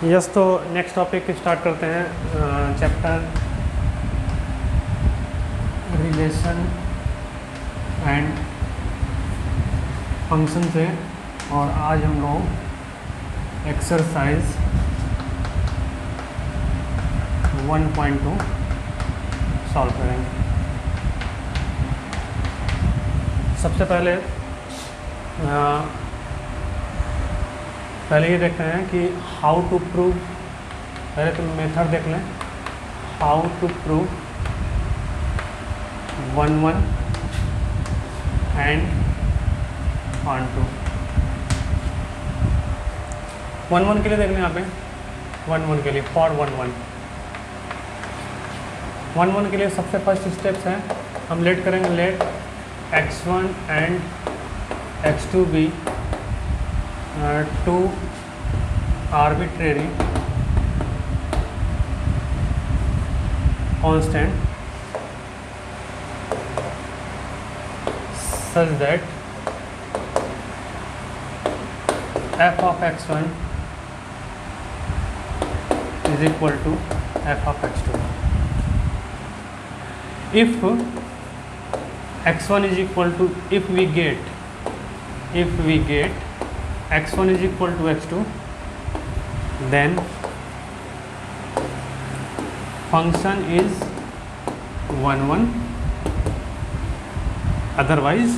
Yes, तो next topic start करते हैं। चैप्टर रिलेशन एंड फंक्शन से, और आज हम लोग एक्सरसाइज 1.2 सॉल्व करेंगे। सबसे पहले ये देखते हैं कि हाउ टू प्रूव। पहले तो मेथड देख लें, हाउ टू प्रूव 1 एंड 1 1 के लिए देख लें। यहाँ पे 1 के लिए, फॉर 1 के लिए सबसे फर्स्ट स्टेप्स है, हम लेट करेंगे, let x1 and x2 be two arbitrary constant such that f of x1 is equal to f of x2. If x1 is equal to, if we get x1 is equal to x2, then function is 1 otherwise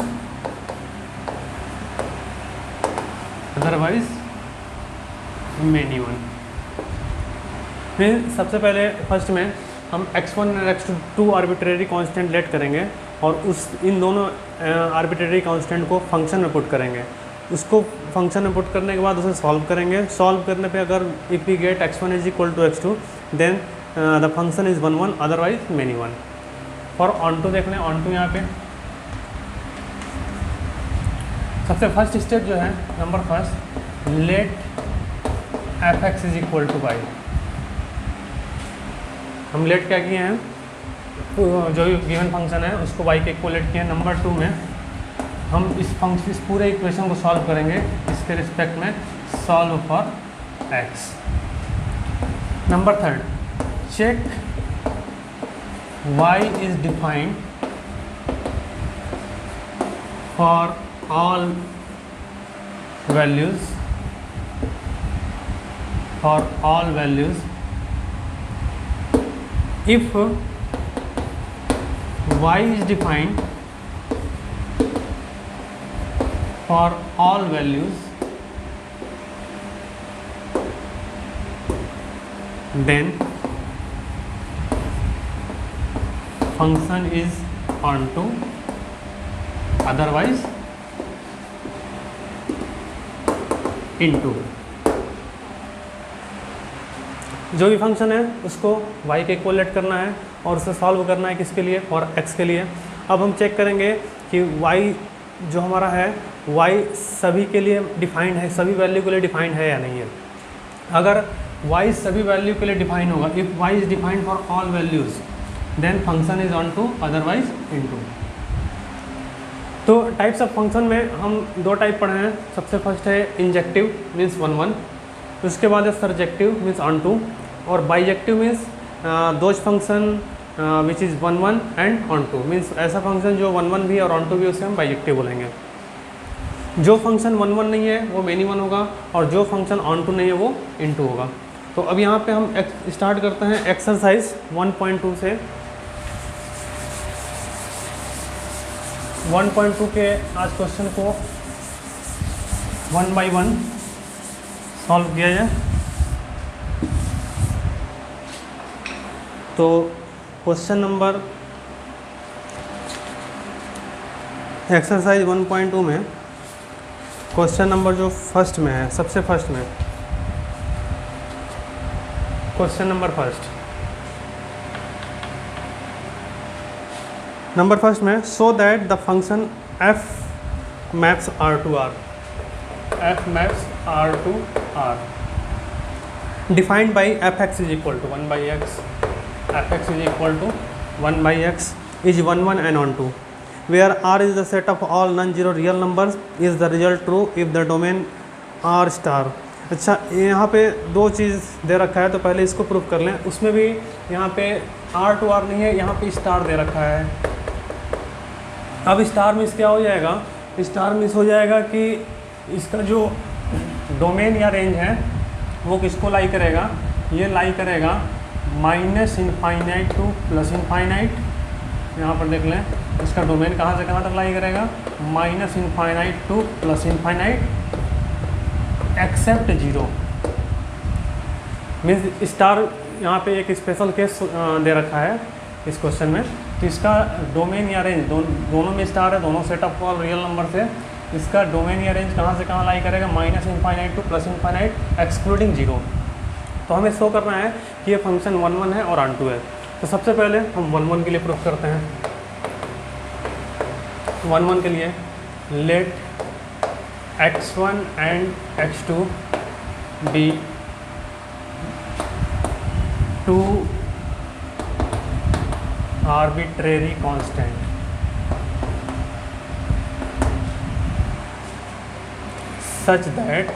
many 1। फिर सबसे पहले first में हम x1 और x2 arbitrary constant late करेंगे और इन दोनों arbitrary constant को फंक्शन में पुट करेंगे। उसको फंक्शन में पुट करने के बाद उसे सॉल्व करेंगे। सॉल्व करने पे अगर if we get x1 is equal to x2 then the function is 1 otherwise many 1। For onto देख लें, ऑन टू यहाँ पे सबसे फर्स्ट स्टेप जो है, number first, let F x is equal to y. हम लेट क्या किए हैं, तो जो गिवन फंक्शन है उसको y के इक्वल लेट किए हैं। नंबर 2 में हम इस पूरे इक्वेशन को सॉल्व करेंगे इसके रिस्पेक्ट में, solve for x। Number 3, check y is defined for all values if y is defined for all values then function is onto, otherwise into. जो भी फंक्शन है उसको y के इक्वल लेट करना है और उसे सॉल्व करना है किसके लिए, फॉर x के लिए। अब हम चेक करेंगे कि y जो हमारा है y सभी के लिए डिफाइंड है, सभी वैल्यू के लिए डिफाइंड है या नहीं है। अगर y सभी वैल्यू के लिए डिफाइंड होगा, if y is defined for all values then function is onto, otherwise into. तो टाइप्स ऑफ फंक्शन में हम 2 टाइप पढ़े हैं। सबसे फर्स्ट है इंजेक्टिव मीन्स 1 उसके बाद है सरजेक्टिव मीन्स ऑन टू, और bijective means those function which is 1 and onto, means ऐसा फंक्शन जो 1 भी और ऑन टू भी, उसे हम बाइजेक्टिव बोलेंगे। जो फंक्शन 1 नहीं है वो मेनी 1 होगा, और जो फंक्शन ऑन टू नहीं है वो इनटू होगा। तो अब यहाँ पे हम स्टार्ट करते हैं एक्सरसाइज 1.2 से। 1.2 के आज क्वेश्चन को 1 बाई 1 सॉल्व किया जाए। तो क्वेश्चन नंबर एक्सरसाइज 1.2 में क्वेश्चन नंबर जो फर्स्ट में है, सबसे फर्स्ट में क्वेश्चन नंबर फर्स्ट में, so that the function f maps R to R, f maps R to R defined by fx is equal to 1 by x, fx is equal to 1 by x is 1 1 and on 2, where R is the set of all non-zero real numbers, is the result true if the domain R star अच्छा, यहाँ पे दो चीज़ दे रखा है तो पहले इसको proof कर लें। उसमें भी यहाँ पे R to R नहीं है, यहाँ पे स्टार दे रखा है। अब स्टार मिस क्या हो जाएगा, स्टार मिस हो जाएगा कि इसका जो डोमेन या रेंज है वो किसको लाई करेगा, ये लाई करेगा minus infinite two plus infinite. यहाँ पर देख लें इसका डोमेन कहाँ से कहाँ तक लाई करेगा, minus infinite two plus infinite except zero. Means star यहाँ पे एक स्पेशल केस दे रखा है इस क्वेश्चन में। तो इसका डोमेन या रेंज दोनों में स्टार है, दोनों set of all real number से। इसका डोमेन या रेंज कहाँ से कहाँ लाई करेगा, minus infinite two plus infinite excluding zero. तो हमें शो करना है कि ये फंक्शन 1 1 है और ऑन टू है। तो सबसे पहले हम 1 1 के लिए प्रूफ करते हैं। 1 1 के लिए let x1 and x2 be two arbitrary constant such that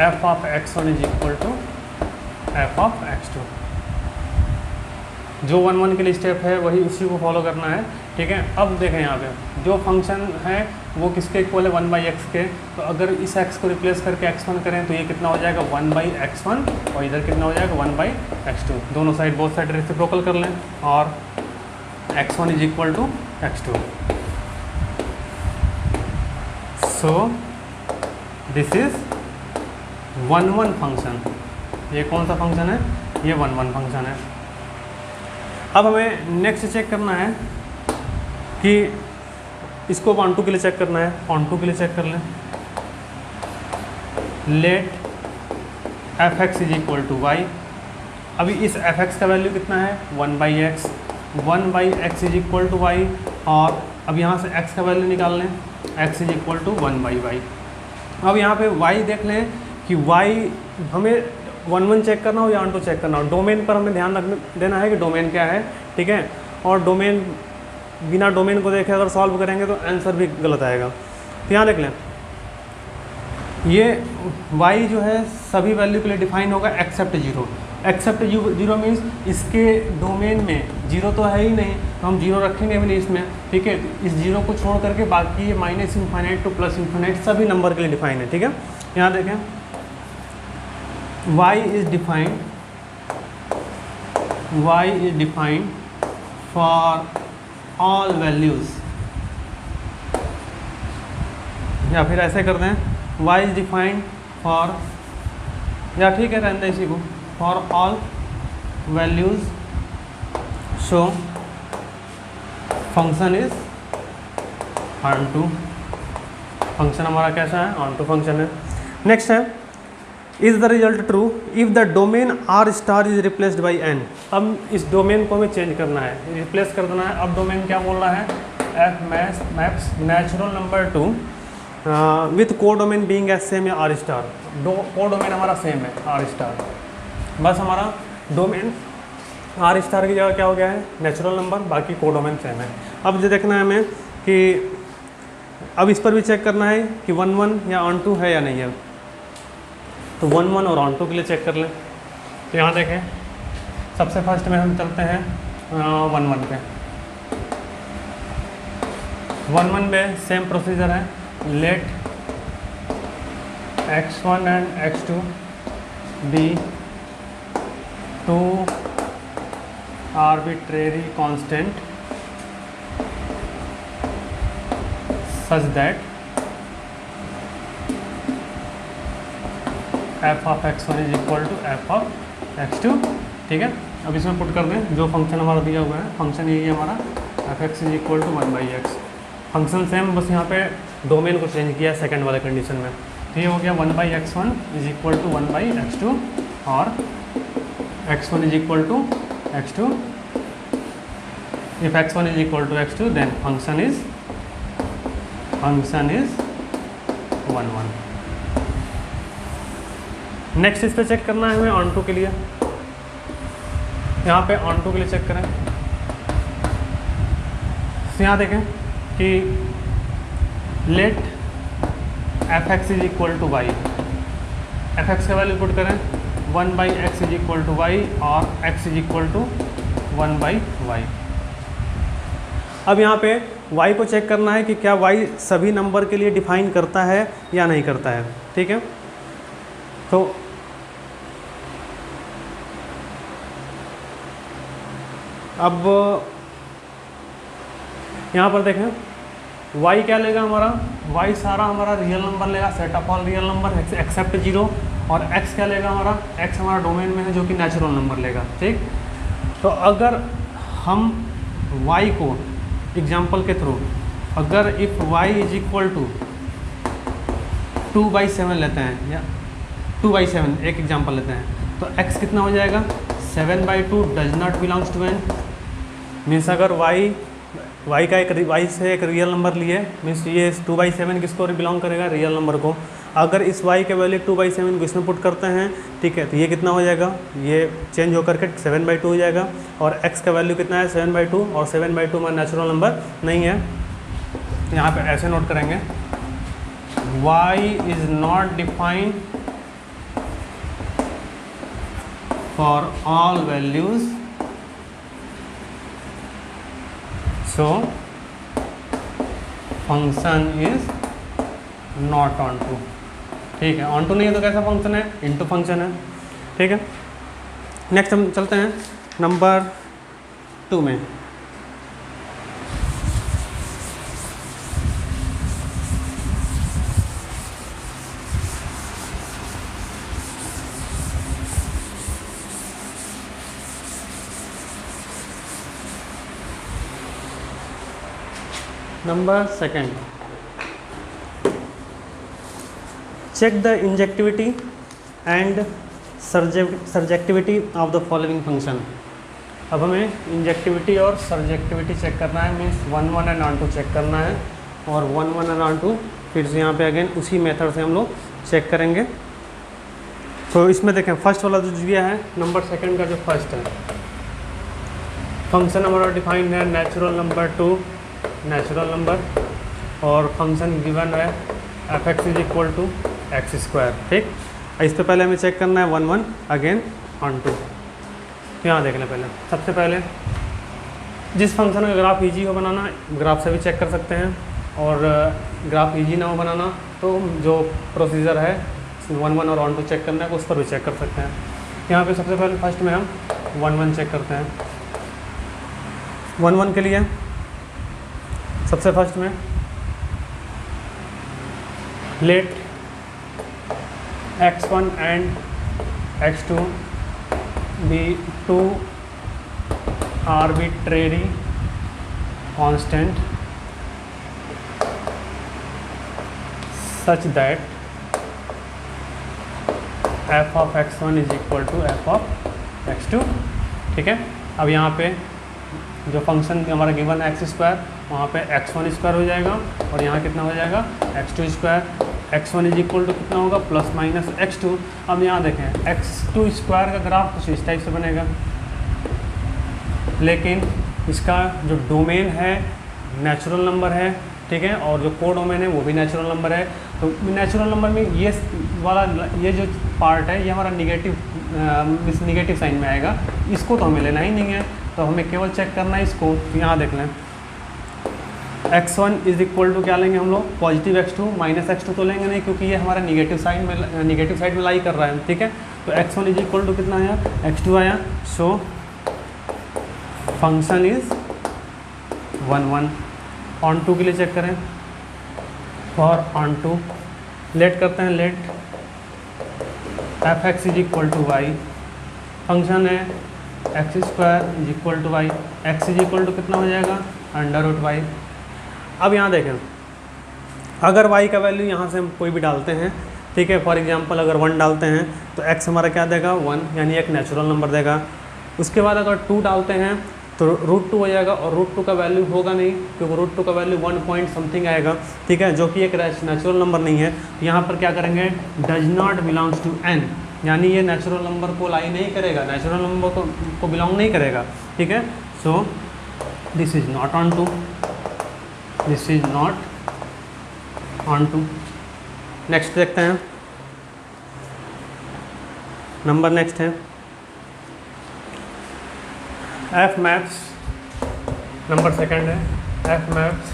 f of x1 is equal to f of x2। जो 1 1 के लिए स्टेप है वही उसी को फॉलो करना है, ठीक है। अब देखें यहाँ पे जो फंक्शन है वो किसके इक्वल है, 1/x के। तो अगर इस x को रिप्लेस करके x1 करें तो ये कितना हो जाएगा 1/x1, और इधर कितना हो जाएगा 1/x2। दोनों साइड बोथ साइड रेसिप्रोकल कर लें और x1 is equal to x2। So this is 1 1 function. ये कौन सा फंक्शन है, ये 1 1 फंक्शन है। अब हमें नेक्स्ट चेक करना है कि इसको ऑन टू के लिए चेक करना है। ऑन टू के लिए चेक कर लें, let F x is equal to y. अभी इस एफ एक्स का वैल्यू कितना है 1/x, 1/x is equal to Y. और अब यहाँ से x का वैल्यू निकाल लें, x is equal to 1/y। अब यहाँ पे y देख लें कि y हमें 1 1 चेक करना हो या ऑन टू चेक करना हो। डोमेन पर हमें ध्यान देना है कि डोमेन क्या है, ठीक है। और डोमेन बिना डोमेन को देखे अगर सॉल्व करेंगे तो आंसर भी गलत आएगा। तो यहाँ देख लें ये y जो है सभी वैल्यू के लिए डिफाइन होगा except zero. Except zero means इसके डोमेन में जीरो तो है ही नहीं, तो हम जीरो रखेंगे भी नहीं इसमें, ठीक है। इस जीरो को छोड़ करके बाकी ये minus infinite two plus infinite सभी नंबर के लिए डिफाइन है, ठीक है। यहाँ देखें y is defined for all values, या फिर ऐसे कर दें y is defined for, या ठीक है रहने दें इसी को, for all values so function is onto। Function हमारा कैसा है, onto फंक्शन है। नेक्स्ट है is the result true if the domain R star is replaced by N. अब इस डोमेन को हमें चेंज करना है, रिप्लेस कर देना है। अब डोमेन क्या बोल रहा है, F maps natural number to with को डोमेन बीइंग एस सेम या आर स्टार। को डोमेन हमारा सेम है आर स्टार, बस हमारा डोमेन आर स्टार की जगह क्या हो गया है नेचुरल नंबर, बाकी को डोमेन सेम है। अब जो देखना है हमें कि अब इस पर भी चेक करना है कि 1 1 या ऑन टू है या नहीं है। तो 1 1 और ऑन टू के लिए चेक कर लें। तो यहाँ देखें सबसे फर्स्ट में हम चलते हैं 1 1 पे। 1 1 पे सेम प्रोसीजर है, let x1 and x2 be two arbitrary constant such that f of x1 is equal to f of x2, ठीक है। अब इसमें पुट कर दें जो फंक्शन हमारा दिया हुआ है, फंक्शन यही है हमारा f(x) is equal to 1/x। Function same, बस यहाँ पे डोमेन को चेंज किया सेकंड वाले कंडीशन में। तो ये हो गया 1/x1 is equal to 1/x2 और x1 is equal to x2। If x1 is equal to x2 then function is 1 1। Next इस पे चेक करना है हमें ऑन टू के लिए। यहाँ पे ऑन टू के लिए चेक करें तो यहाँ देखें कि let F x is equal to Y, F X का वैल्यू पुट करें 1/x is equal to Y और x is equal to 1/y। अब यहाँ पे y को चेक करना है कि क्या y सभी नंबर के लिए डिफाइन करता है या नहीं करता है, ठीक है। तो अब यहाँ पर देखें y क्या लेगा हमारा, y सारा हमारा रियल नंबर लेगा, set of all real number except 0, और x क्या लेगा हमारा, x हमारा डोमेन में है जो कि नेचुरल नंबर लेगा, ठीक। तो अगर हम y को एग्जाम्पल के थ्रू, अगर if y is equal to 2/7 लेते हैं या 2/7 एक एग्जाम्पल लेते हैं, तो x कितना हो जाएगा 7/2 does not belongs to n। Means अगर y का y से एक रियल नंबर लिए, मीन्स ये 2/7 किसको बिलोंग करेगा, रियल नंबर को। अगर इस y के वैल्यू 2/7 को इसमें पुट करते हैं, ठीक है, तो ये कितना हो जाएगा, ये चेंज होकर के 7/2 हो जाएगा। और x का वैल्यू कितना है 7/2, और 7/2 हमारा नेचुरल नंबर नहीं है। यहाँ पे ऐसे नोट करेंगे y is not defined for all values, so function is not onto, ठीक है। ऑन टू नहीं है तो कैसा फंक्शन है, इनटू फंक्शन है, ठीक है। नेक्स्ट हम चलते हैं नंबर 2 में। Number 2, check the injectivity and surjectivity of the following function। अब हमें इंजेक्टिविटी और सर्जेक्टिविटी चेक करना है, means 1 1 and onto check करना है, और 1 1 एंड ऑन टू फिर से यहाँ पे अगेन उसी मेथड से हम लोग चेक करेंगे। तो इसमें देखें फर्स्ट वाला जो दिया है नंबर 2 का जो फर्स्ट है, फंक्शन हमारा डिफाइंड है natural number to natural number, और फंक्शन गिवन है F x is equal to X square, ठीक। इस पर पहले हमें चेक करना है 1 1 अगेन ऑन टू। यहाँ देख लें पहले, सबसे पहले जिस फंक्शन का ग्राफ इजी हो बनाना, ग्राफ से भी चेक कर सकते हैं, और ग्राफ इजी ना हो बनाना तो जो प्रोसीजर है 1 1 और ऑन टू चेक करना है उस पर भी चेक कर सकते हैं। यहाँ पे सबसे पहले फर्स्ट में हम 1 1 चेक करते हैं। 1 1 के लिए सबसे फर्स्ट में late x1 and x2 be 2 arbitrary constant such that f of x1 is equal to f of x2, ठीक है। अब यहाँ पे जो फंक्शन हमारा गिवन है एक्स स्क्वायर, वहाँ पे x1 स्क्वायर हो जाएगा, और यहाँ कितना हो जाएगा x2 square. x1 is equal to कितना होगा प्लस माइनस x2। अब यहाँ देखें x2 स्क्वायर का ग्राफ कुछ इस टाइप से बनेगा, लेकिन इसका जो डोमेन है नेचुरल नंबर है, ठीक है, और जो को डोमेन है वो भी नेचुरल नंबर है। तो नेचुरल नंबर में ये वाला ये जो पार्ट है ये हमारा निगेटिव साइन में आएगा, इसको तो हमें लेना ही नहीं है, तो हमें केवल चेक करना है इसको। तो यहाँ देख लें x1 इज इक्वल टू क्या लेंगे हम लोग, पॉजिटिव x2 माइनस x2 तो लेंगे नहीं, क्योंकि ये हमारा निगेटिव साइड में लाई कर रहा है, ठीक है। तो x1 इज इक्वल टू कितना आया, x2 आया। So function is 1 1। Onto के लिए चेक करें, फॉर ऑन टू लेट करते हैं, let F x is equal to Y, function है X square is equal to Y, X is equal to कितना हो जाएगा √y। अब यहाँ देखें अगर y का वैल्यू यहाँ से हम कोई भी डालते हैं, ठीक है, फॉर एग्जांपल अगर 1 डालते हैं तो x हमारा क्या देगा 1, यानी एक नेचुरल नंबर देगा। उसके बाद अगर 2 डालते हैं तो √2 हो जाएगा, और √2 का वैल्यू होगा नहीं, क्योंकि √2 का वैल्यू 1 पॉइंट समथिंग आएगा, ठीक है, जो कि एक नेचुरल नंबर नहीं है। तो यहाँ पर क्या करेंगे, does not belongs to n, यानी ये नेचुरल नंबर को लाई नहीं करेगा, नेचुरल नंबर को बिलोंग नहीं करेगा, ठीक है। So this is not onto, this is not onto, next देखते हैं, नंबर नेक्स्ट है एफ मैप्स, नंबर सेकंड है F maps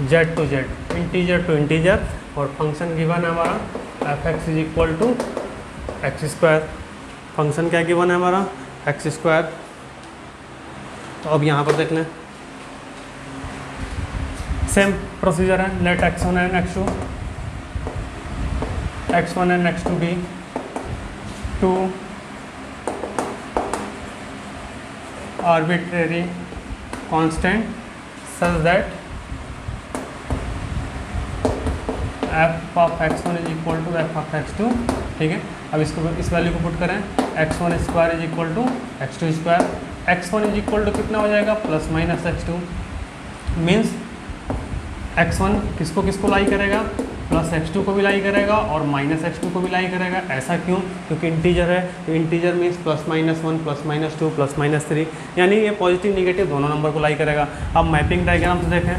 Z to Z, integer to integer, और फंक्शन गिवन है हमारा F x is equal to X square. Function क्या given है हमारा एक्स स्क्वायर। तो अब यहाँ पर देख लें, सेम प्रोसीजर है, let x1 and x2 and x2 be two arbitrary constant such that F of x1 is equal to F of x2। ठीक है, अब इसको इस वैल्यू को पुट करें, x1 square is equal to x2 square, x1 is equal to कितना हो जाएगा plus minus x2, means x1 किसको किसको लाई करेगा, प्लस x2 को भी लाई करेगा और माइनस x2 को भी लाई करेगा। ऐसा क्यों? क्योंकि इंटीजर है, तो integer means plus minus 1 plus minus 2 plus minus 3, यानी ये पॉजिटिव निगेटिव दोनों नंबर को लाई करेगा। अब मैपिंग डायग्राम से देखें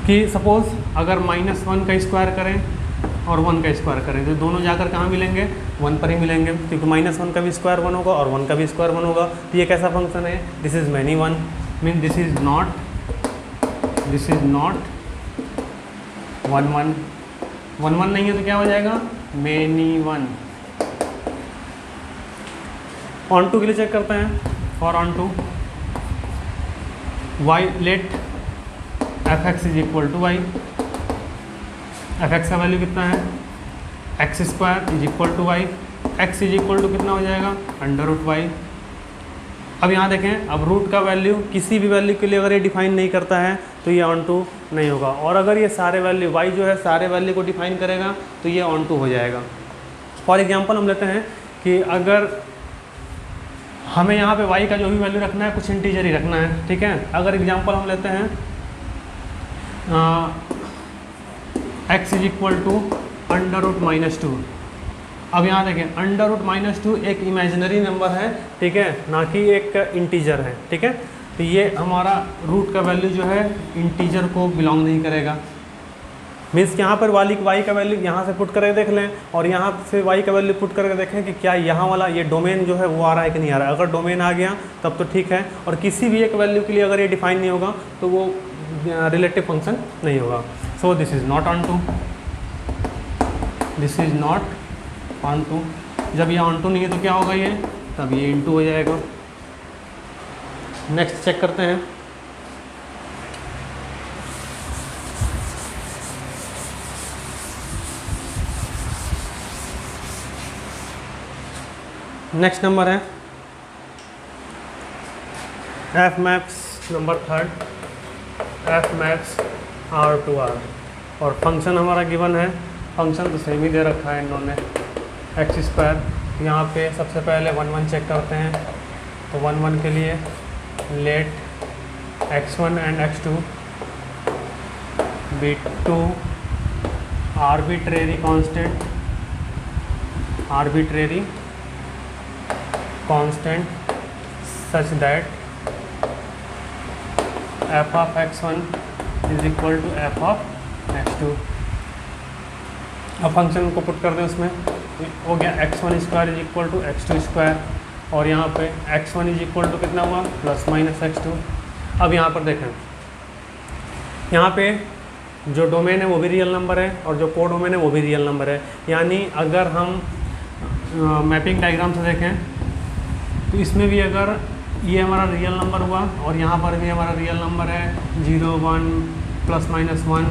कि सपोज अगर -1 का स्क्वायर करें और 1 का स्क्वायर करें तो दोनों जाकर कहाँ मिलेंगे, 1 पर ही मिलेंगे, क्योंकि -1 का भी स्क्वायर 1 होगा और 1 का भी स्क्वायर 1 होगा। तो ये कैसा फंक्शन है, this is many one, mean this is not 1 1 नहीं है तो क्या हो जाएगा, मैनी वन। ऑन टू के लिए चेक करते हैं, for onto Y let F x is equal to Y, F X का वैल्यू कितना है, X square is equal to Y, X is equal to कितना हो जाएगा अंडर रूट वाई। अब यहाँ देखें, अब रूट का वैल्यू किसी भी वैल्यू के लिए अगर ये डिफाइन नहीं करता है तो ये ऑन टू नहीं होगा, और अगर ये सारे वैल्यू वाई जो है सारे वैल्यू को डिफाइन करेगा तो ये ऑन टू हो जाएगा। फॉर एग्जांपल हम लेते हैं कि अगर हमें यहाँ पे वाई का जो भी वैल्यू रखना है कुछ इंटीजर ही रखना है, ठीक है। अगर एग्जांपल हम लेते हैं x is equal to under root -2। अब यहाँ देखें, अंडर रूट -2 एक इमेजिनरी नंबर है, ठीक है, ना कि एक इंटीजर है, ठीक है। तो ये हमारा रूट का वैल्यू जो है इंटीजर को बिलोंग नहीं करेगा, मीन्स यहाँ पर वाई का वैल्यू यहाँ से पुट करके देख लें और यहाँ से वाई का वैल्यू पुट करके देखें कि क्या यहाँ वाला ये डोमेन जो है वो आ रहा है कि नहीं आ रहा है। अगर डोमेन आ गया तब तो ठीक है, और किसी भी एक वैल्यू के लिए अगर ये डिफाइन नहीं होगा तो वो रिलेटिव फंक्शन नहीं होगा। So this is not onto, this is not onto. जब ये ऑन टू नहीं है तो क्या होगा, ये तब ये इन टू हो जाएगा। नेक्स्ट चेक करते हैं, नेक्स्ट नंबर है F maps, number third F maps R to R, और फंक्शन हमारा गिवन है, फंक्शन तो सेम ही दे रखा है इन्होंने, एक्स स्क्वायर। यहाँ पे सबसे पहले 1 1 चेक करते हैं, तो 1 1 के लिए let x1 and x2 be two arbitrary constant such that f of x1 is equal to f of x2। अब फंक्शन को पुट कर दें, उसमें हो गया x1 square is equal to x2 square, और यहाँ पे x1 इज इक्वल टू कितना हुआ प्लस माइनस x2। अब यहाँ पर देखें, यहाँ पे जो डोमेन है वो भी रियल नंबर है और जो को डोमेन है वो भी रियल नंबर है, यानी अगर हम मैपिंग डायग्राम से देखें तो इसमें भी अगर ये हमारा रियल नंबर हुआ और यहाँ पर भी हमारा रियल नंबर है 0 1 plus minus 1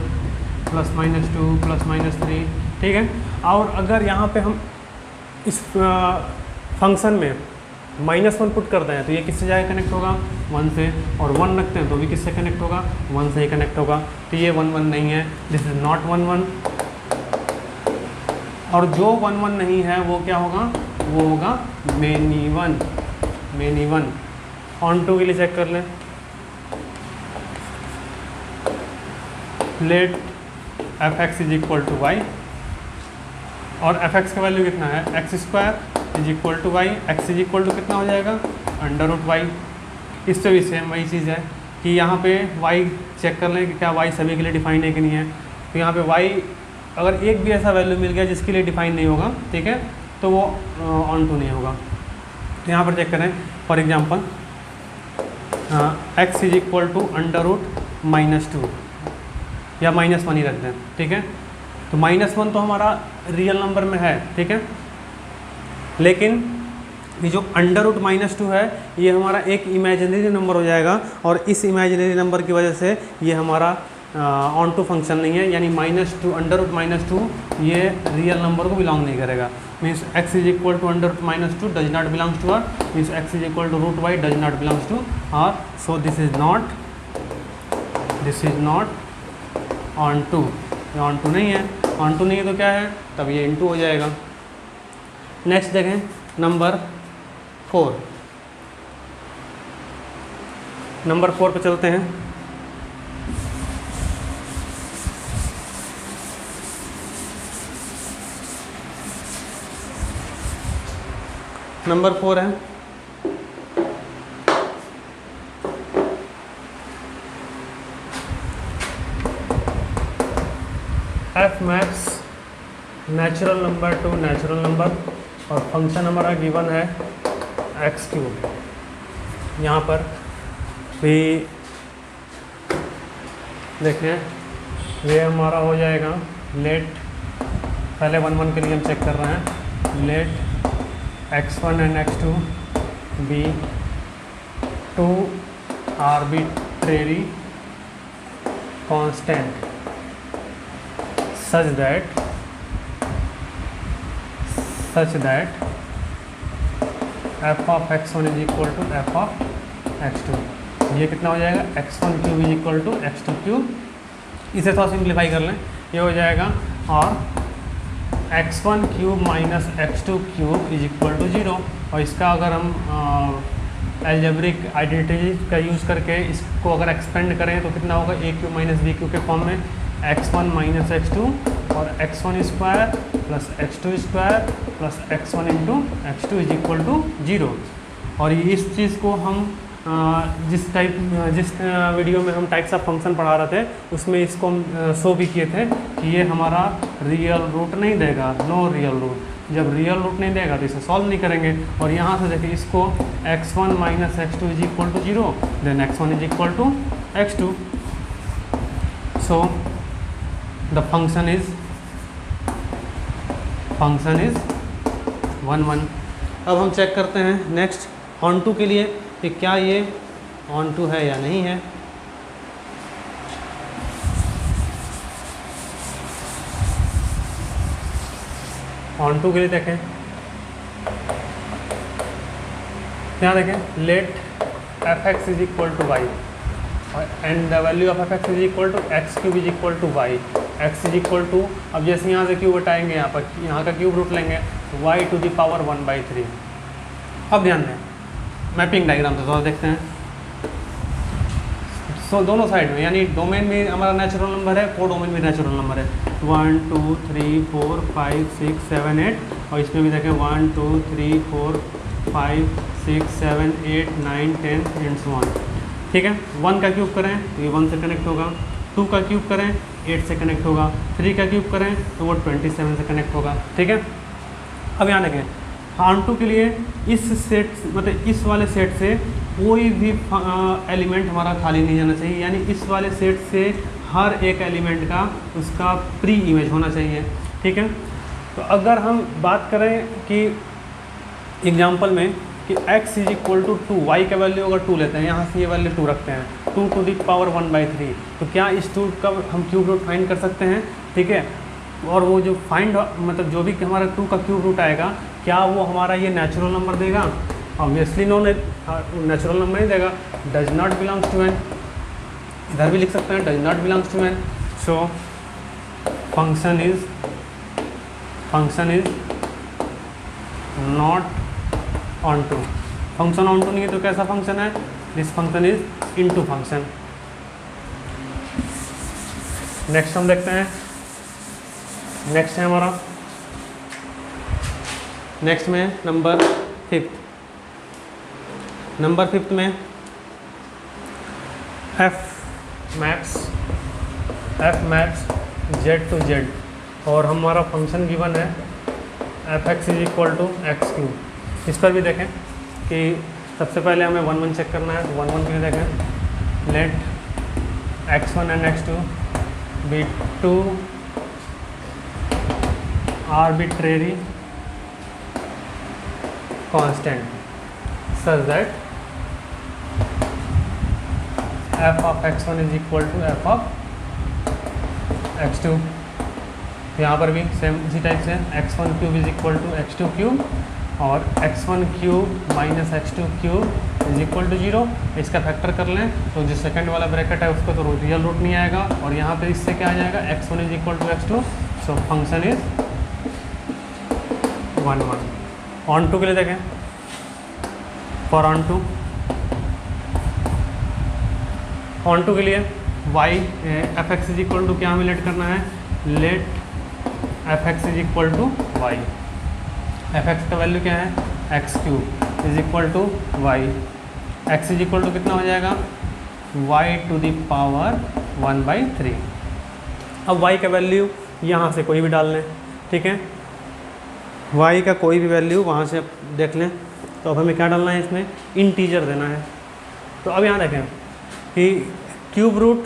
plus minus 2 plus minus 3, ठीक है। और अगर यहाँ पे हम इस फंक्शन में -1 पुट करते हैं तो ये किससे जाके कनेक्ट होगा, 1 से, और 1 रखते हैं तो भी किससे कनेक्ट होगा, 1 से ही कनेक्ट होगा। तो ये 1 1 नहीं है, दिस इज़ नॉट 1 1, और जो 1 1 नहीं है वो क्या होगा, वो होगा मैनी वन। ऑन टू के लिए चेक कर लें, let F x is equal to Y, और एफ एक्स का वैल्यू कितना है, X square is equal to Y, X is equal to कितना हो जाएगा अंडर रूट वाई। इस पे भी सेम वही चीज़ है कि यहाँ पे वाई चेक कर लें कि क्या वाई सभी के लिए डिफाइन है कि नहीं है, तो यहाँ पे y अगर एक भी ऐसा वैल्यू मिल गया जिसके लिए डिफाइन नहीं होगा, ठीक है, तो वो ऑन टू नहीं होगा। तो यहाँ पर चेक करें, for example x is equal to √-2 या -1 ही रख दें, ठीक है। तो -1 तो हमारा रियल नंबर में है, ठीक है, लेकिन ये जो √-2 है ये हमारा एक इमेजिनरी नंबर हो जाएगा, और इस इमेजिनरी नंबर की वजह से ये हमारा ऑन टू फंक्शन नहीं है, यानी -2 ये रियल नंबर को बिलोंग नहीं करेगा। Means x is equal to √-2 does not belongs to R, means x is equal to √y does not belongs to R, so this is not onto, ये onto नहीं है। On to नहीं है तो क्या है, तब ये इनटू हो जाएगा। नेक्स्ट देखें नंबर 4, नंबर 4 पे चलते हैं। नंबर 4 है f maps natural number to natural number, और फंक्शन हमारा गिवन है x3। यहाँ पर भी देखें, ये हमारा हो जाएगा लेट, पहले 1 1 के लिए हम चेक कर रहे हैं, late x1 and x2 be 2 arbitrary constant such that f of x1 is equal to f of x2। ये कितना हो जाएगा, x1 cube is equal to x2 cube. इसे थोड़ा सिंप्लीफाई कर लें, ये हो जाएगा, और x1 cube minus x2 cube is equal to 0। और इसका अगर हम एल्जेब्रिक आइडेंटिटी का यूज़ करके इसको अगर एक्सपेंड करें तो कितना होगा, a cube minus b cube के फॉर्म में x1 माइनस x2 और x1 square plus x2 square plus x1 into x2 is equal to 0। और इस चीज़ को हम जिस वीडियो में हम टाइप्स ऑफ फंक्शन पढ़ा रहे थे उसमें इसको हम शो भी किए थे कि ये हमारा रियल रूट नहीं देगा, नो रियल रूट। जब रियल रूट नहीं देगा तो इसे सॉल्व नहीं करेंगे। और यहाँ से देखिए इसको x1 minus x2 is equal to 0, then x1 is equal to x2, so the function is 1 1। अब हम चेक करते हैं नेक्स्ट ऑन टू के लिए कि क्या ये ऑन टू है या नहीं है। ऑन टू के लिए देखें, यहाँ देखें, let F x is equal to Y and the value of F x is equal to X cube is equal to Y. X is equal to, अब जैसे यहाँ से क्यूब हटाएंगे, यहाँ पर यहाँ का क्यूब रूट लेंगे, वाई टू द पावर 1/3। अब ध्यान दें, मैपिंग डायग्राम से थोड़ा देखते हैं। सो दोनों साइड में, यानी डोमेन में हमारा नेचुरल नंबर है, को डोमेन में नेचुरल नंबर है 1 2 3 4 5 6 7 8, और इसमें भी देखें 1 2 3 4 5 6 7 8 9 10 एंड सो ऑन। ठीक है, 1 का क्यूब करें तो ये 1 से कनेक्ट होगा, 2 का क्यूब करें 8 से कनेक्ट होगा, 3 का क्यूब करें तो वो 27 से कनेक्ट होगा। ठीक है, अब यहाँ देखें, ऑन टू के लिए इस सेट, मतलब इस वाले सेट से कोई भी एलिमेंट हमारा खाली नहीं जाना चाहिए, यानी इस वाले सेट से हर एक एलिमेंट का उसका प्री इमेज होना चाहिए। ठीक है, तो अगर हम बात करें कि एग्जांपल में कि x is equal to 2, Y का वैल्यू अगर 2 लेते हैं, यहाँ से ये वैल्यू 2 रखते हैं, 2 टू द पावर 1/3, तो क्या इस 2 का हम क्यूब रूट फाइंड कर सकते हैं। ठीक है, और वो जो फाइंड, मतलब जो भी हमारा 2 का क्यूब रूट आएगा, क्या वो हमारा ये नेचुरल नंबर देगा? ऑब्वियसली नो, नेचुरल नंबर नहीं देगा, does not belongs to N. इधर भी लिख सकते हैं does not belongs to N. So function is not onto. Function onto नहीं है तो कैसा फंक्शन है? This function is into function. Next हम देखते हैं, नेक्स्ट है हमारा, नेक्स्ट में नंबर 5। नंबर 5 में F maps Z to Z, और हमारा फंक्शन गिवन है F x is equal to X cube. इस पर भी देखें कि सबसे पहले हमें 1 1 चेक करना है, तो 1 1 के लिए देखें let x1 and x2 B 2 arbitrary constant such that f of x1 is equal to f of x2। यहाँ पर भी सेम इसी टाइप से x1 cube is equal to x2 cube और x1 cube minus x2 cube is equal to 0। इसका factor कर लें तो जो सेकंड वाला ब्रैकेट है उसको तो रियल रूट नहीं आएगा, और यहाँ पे इससे क्या आ जाएगा x1 is equal to x2। So function is 1 1। Onto के लिए देखें, फॉर ऑन टू के लिए y F x is equal to क्या हमें लेट करना है, let F x is equal to Y. F X का वैल्यू क्या है X cube is equal to Y. X is equal to कितना हो जाएगा वाई टू द पावर 1/3। अब y का वैल्यू यहाँ से कोई भी डाल लें, ठीक है, y का कोई भी वैल्यू वहाँ से देख लें। तो अब हमें क्या डालना है, इसमें इंटीजर देना है। तो अब यहाँ देखें कि क्यूब रूट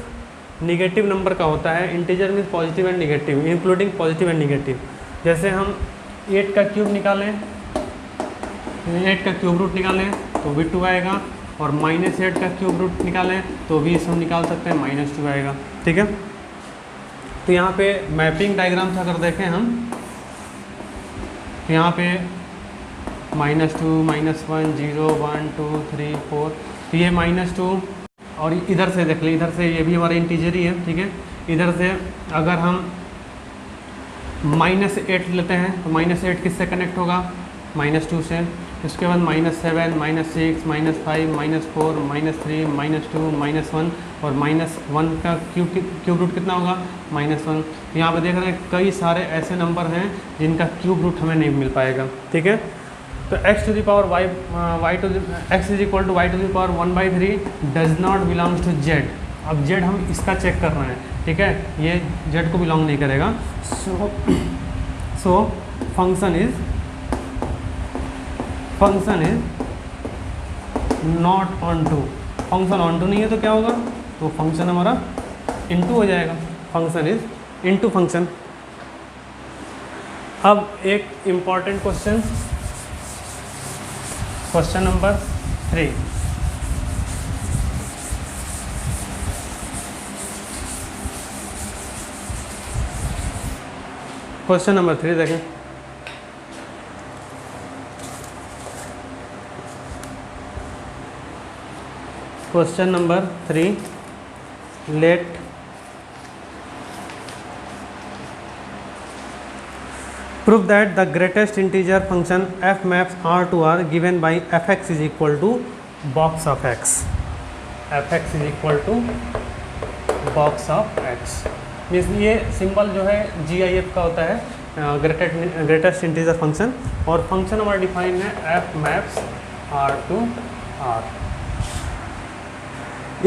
निगेटिव नंबर का होता है, integer means positive and negative, including positive and negative. जैसे हम 8 का क्यूब निकालें, 8 का क्यूब रूट निकालें तो भी 2 आएगा, और -8 का क्यूब रूट निकालें तो भी हम निकाल सकते हैं -2 आएगा, ठीक है। तो यहाँ पे मैपिंग डायग्राम से अगर देखें हम, तो यहाँ पे -2 -1 0 1 2 3 4, तो ये -2, और इधर से देख लें, इधर से ये भी हमारा इंटीजर ही है, ठीक है। इधर से अगर हम -8 लेते हैं तो -8 किससे कनेक्ट होगा -2 से। इसके बाद -7 -6 -5 -4 -3 -2 -1, और -1 का क्यूब रूट कितना होगा -1। यहाँ पे देख रहे हैं कई सारे ऐसे नंबर हैं जिनका क्यूब रूट हमें नहीं मिल पाएगा, ठीक है। तो x to the power y to x is equal to y to the power 1/3 does not belongs to z। अब z हम इसका चेक कर रहे हैं, ठीक है, ये z को बिलोंग नहीं करेगा। So function is not onto. Function onto नहीं है तो क्या होगा, तो फंक्शन हमारा इनटू हो जाएगा, फंक्शन इज इनटू फंक्शन। अब एक important question number 3। Question number 3 देखें। Question number 3, let prove that the greatest integer function f maps R to R given by fx is equal to box of x। fx is equal to box of x means ये symbol जो है GIF का होता है, greatest integer function, और function हमारा define है f maps R to R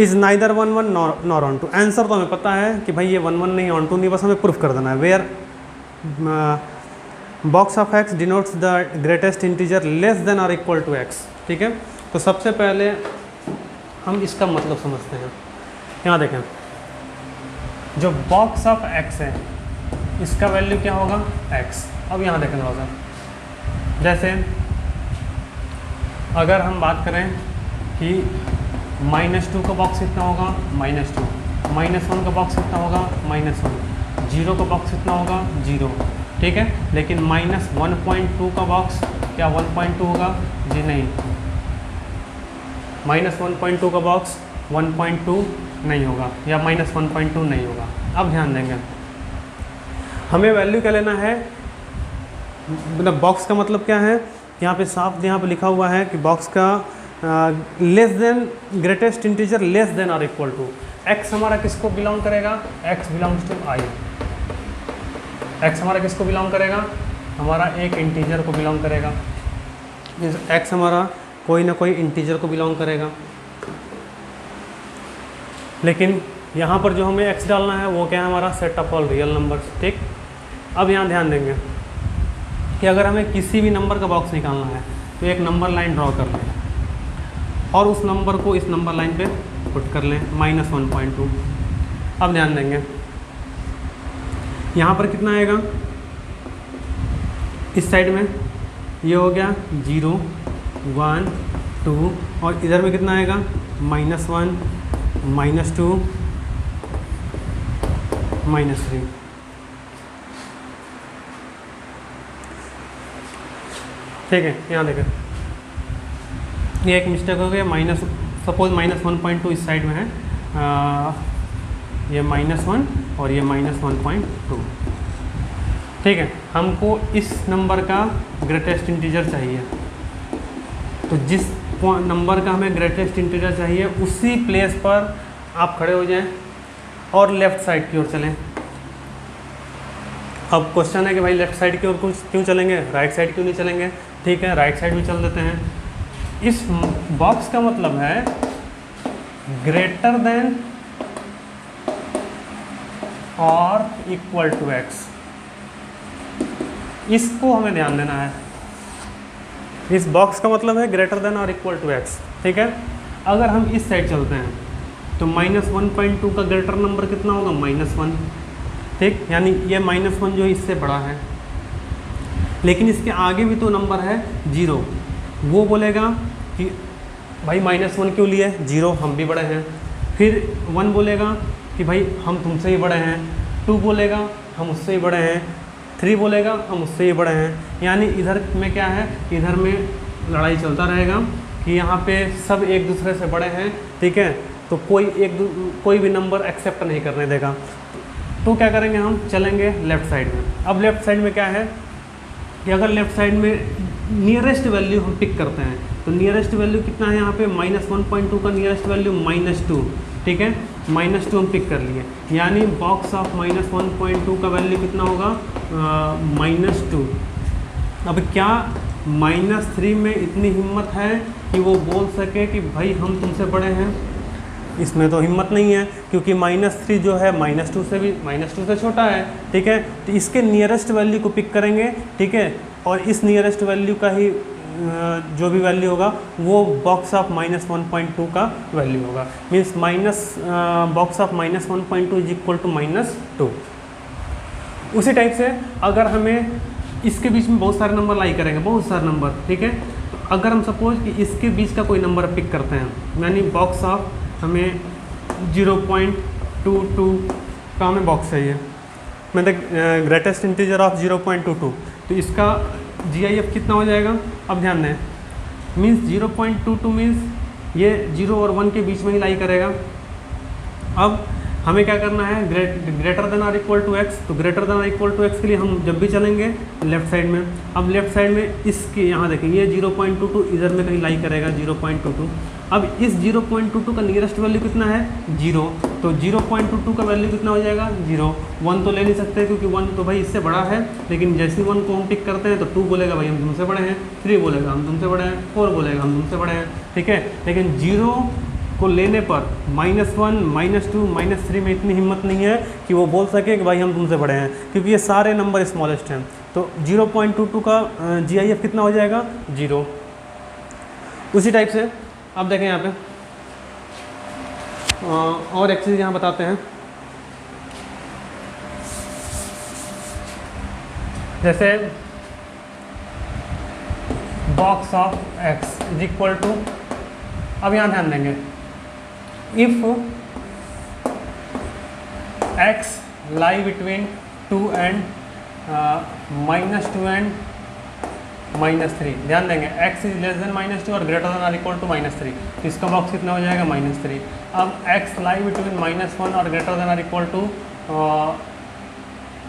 is neither 1 1 nor onto. Answer तो हमें पता है कि भाई ये 1 1 नहीं ऑन टू नहीं, बस हमें प्रूफ कर देना है। Where box of x denotes the greatest integer less than और इक्वल टू x, ठीक है। तो सबसे पहले हम इसका मतलब समझते हैं। यहाँ देखें, जो बॉक्स ऑफ x है इसका वैल्यू क्या होगा x। अब यहाँ देखें थोड़ा सा, जैसे अगर हम बात करें कि -2 का बॉक्स कितना होगा -2, -1 का बॉक्स कितना होगा -1, 0 का बॉक्स कितना होगा 0, ठीक है। लेकिन -1.2 का बॉक्स क्या 1.2 होगा, जी नहीं, -1.2 का बॉक्स 1.2 नहीं होगा, या -1.2 नहीं होगा। अब ध्यान देंगे, हमें वैल्यू क्या लेना है, मतलब बॉक्स का मतलब क्या है, यहाँ पे साफ यहाँ पे लिखा हुआ है कि बॉक्स का less than greatest integer less than और इक्वल टू। x हमारा किसको बिलोंग करेगा, x belongs to i। x हमारा किसको बिलोंग करेगा, हमारा एक इंटीजर को बिलोंग करेगा। x हमारा कोई ना कोई इंटीजर को बिलोंग करेगा। लेकिन यहाँ पर जो हमें x डालना है वो क्या है हमारा set of all real numbers, ठीक। अब यहाँ ध्यान देंगे कि अगर हमें किसी भी नंबर का बॉक्स निकालना है तो एक नंबर लाइन ड्रॉ कर लें और उस नंबर को इस नंबर लाइन पे पुट कर लें -1.2। अब ध्यान देंगे यहाँ पर कितना आएगा, इस साइड में ये हो गया 0 1 2 और इधर में कितना आएगा -1 -2 -3। ठीक है, यहाँ देखें ये एक मिस्टेक हो गया, सपोज -1.2 इस साइड में है, ये -1 और ये -1.2। ठीक है, हमको इस नंबर का ग्रेटेस्ट इंटीजर चाहिए, तो जिस नंबर का हमें ग्रेटेस्ट इंटीजर चाहिए उसी प्लेस पर आप खड़े हो जाएं और लेफ़्ट साइड की ओर चलें। अब क्वेश्चन है कि भाई लेफ़्ट साइड की ओर क्यों चलेंगे, राइट साइड क्यों नहीं चलेंगे। ठीक है, राइट साइड भी चल देते हैं। इस बॉक्स का मतलब है ग्रेटर देन और इक्वल टू x, इसको हमें ध्यान देना है। इस बॉक्स का मतलब है ग्रेटर देन और इक्वल टू x। ठीक है, अगर हम इस साइड चलते हैं तो -1.2 का ग्रेटर नंबर कितना होगा, -1। ठीक, यानी ये -1 जो इससे बड़ा है, लेकिन इसके आगे भी तो नंबर है 0। वो बोलेगा कि भाई -1 क्यों लिए, 0 हम भी बड़े हैं। फिर 1 बोलेगा कि भाई हम तुमसे ही बड़े हैं। 2 बोलेगा हम उससे ही बड़े हैं। 3 बोलेगा हम उससे ही बड़े हैं। यानी इधर में क्या है, इधर में लड़ाई चलता रहेगा कि यहाँ पे सब एक दूसरे से बड़े हैं। ठीक है, तो कोई भी नंबर एक्सेप्ट नहीं करने देगा। तो क्या करेंगे, हम चलेंगे लेफ़्ट साइड में। अब लेफ़्ट साइड में क्या है कि अगर लेफ़्ट साइड में नियरेस्ट वैल्यू हम पिक करते हैं तो नियरेस्ट वैल्यू कितना है यहाँ पे, -1.2 का नियरेस्ट वैल्यू -2। ठीक है, -2 हम पिक कर लिए, यानी बॉक्स ऑफ -1.2 का वैल्यू कितना होगा, -2। अब क्या -3 में इतनी हिम्मत है कि वो बोल सके कि भाई हम तुमसे बड़े हैं, इसमें तो हिम्मत नहीं है, क्योंकि -3 जो है -2 से छोटा है। ठीक है, तो इसके नियरेस्ट वैल्यू को पिक करेंगे। ठीक है, और इस नियरेस्ट वैल्यू का ही जो भी वैल्यू होगा वो बॉक्स ऑफ -1.2 का वैल्यू होगा। Means box of -1.2 is equal to -2। उसी टाइप से अगर हमें इसके बीच में बहुत सारे नंबर लाई करेंगे, बहुत सारे नंबर। ठीक है, तो अगर हम सपोज कि इसके बीच का कोई नंबर पिक करते हैं, यानी बॉक्स ऑफ हमें 0.22 का हमें बॉक्स चाहिए, मतलब ग्रेटेस्ट इंटीजर ऑफ 0.22, तो इसका GIF कितना हो जाएगा। अब ध्यान दें, मीन्स 0.22 मीन्स ये 0 और 1 के बीच में ही लाई करेगा। अब हमें क्या करना है, ग्रेटर देन और इक्वल टू x, तो ग्रेटर देन और इक्वल टू x के लिए हम जब भी चलेंगे लेफ्ट साइड में। अब लेफ्ट साइड में इसके यहाँ देखें ये 0.22 इधर में कहीं लाई करेगा 0.22। अब इस 0.22 का नियरेस्ट वैल्यू कितना है, 0, तो 0.22 का वैल्यू कितना हो जाएगा, 0। 1 तो ले नहीं सकते क्योंकि 1 तो भाई इससे बड़ा है, लेकिन जैसे 1 को हम पिक करते हैं तो 2 बोलेगा भाई हम तुमसे बड़े हैं, 3 बोलेगा हम तुमसे बड़े हैं, 4 बोलेगा हम तुमसे बड़े हैं। ठीक है, लेकिन 0 को लेने पर -1, -2, -3 में इतनी हिम्मत नहीं है कि वो बोल सके कि भाई हम तुमसे बड़े हैं, क्योंकि ये सारे नंबर स्मॉलेस्ट हैं। तो 0.22 का GIF कितना हो जाएगा, 0। उसी टाइप से अब देखें यहाँ पे और एक चीज़ यहाँ बताते हैं, जैसे box of x is equal to, अब यहाँ ध्यान देंगे, if x lie between 2 and -2 and -3, ध्यान देंगे x इज लेस देन -2 और ग्रेटर देन और इक्वल टू -3, तो इसका बॉक्स कितना हो जाएगा, -3। अब x लाई बिटवीन -1 और ग्रेटर देन और इक्वल टू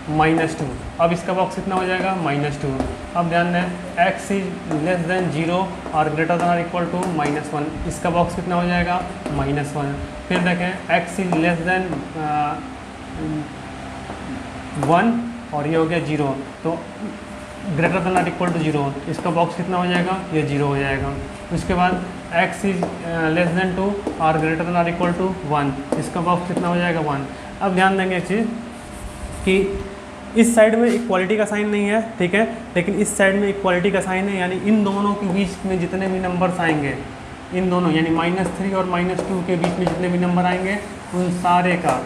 -2, अब इसका बॉक्स कितना हो जाएगा, -2। अब ध्यान दें, x इज लेस देन 0 और ग्रेटर देन और इक्वल टू -1, इसका बॉक्स कितना हो जाएगा, -1। फिर देखें x इज लेस देन 1 और ये हो गया 0, तो greater than or equal to 0, इसका बॉक्स कितना हो जाएगा, ये 0 हो जाएगा। उसके बाद x इज लेस देन 2 और greater than or equal to 1, इसका बॉक्स कितना हो जाएगा 1। अब ध्यान देंगे एक चीज़ कि इस साइड में इक्वालिटी का साइन नहीं है, ठीक है, लेकिन इस साइड में इक्वालिटी का साइन है, यानी इन दोनों के बीच में जितने भी नंबर्स आएंगे, इन दोनों यानी -3 और -2 के बीच में जितने भी नंबर आएंगे उन सारे का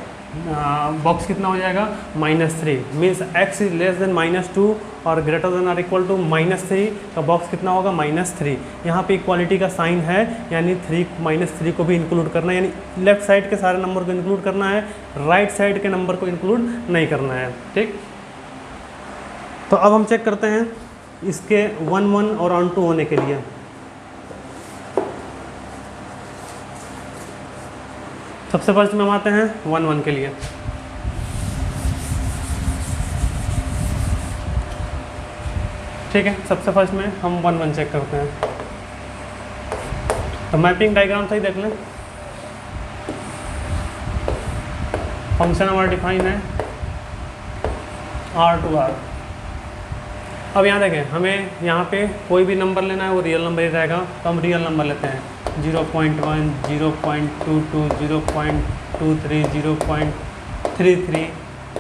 बॉक्स कितना हो जाएगा, -3। Means x is less than -2 और greater than or equal to -3 का बॉक्स कितना होगा, -3। यहाँ पे इक्वालिटी का साइन है, यानी -3 को भी इंक्लूड करना है, यानी लेफ्ट साइड के सारे नंबर को इंक्लूड करना है, राइट साइड के नंबर को इंक्लूड नहीं करना है, ठीक। तो अब हम चेक करते हैं इसके 1 1 और ऑन टू होने के लिए। सबसे फर्स्ट में हम आते हैं 1 1 के लिए। ठीक है, सबसे फर्स्ट में हम 1 1 चेक करते हैं। तो मैपिंग डायग्राम सही देख लें। फंक्शन हमारा डिफाइन है R to R। अब यहाँ देखें, हमें यहाँ पे कोई भी नंबर लेना है वो रियल नंबर ही रहेगा, तो हम रियल नंबर लेते हैं 0.1, 0.22, 0.23, 0.33,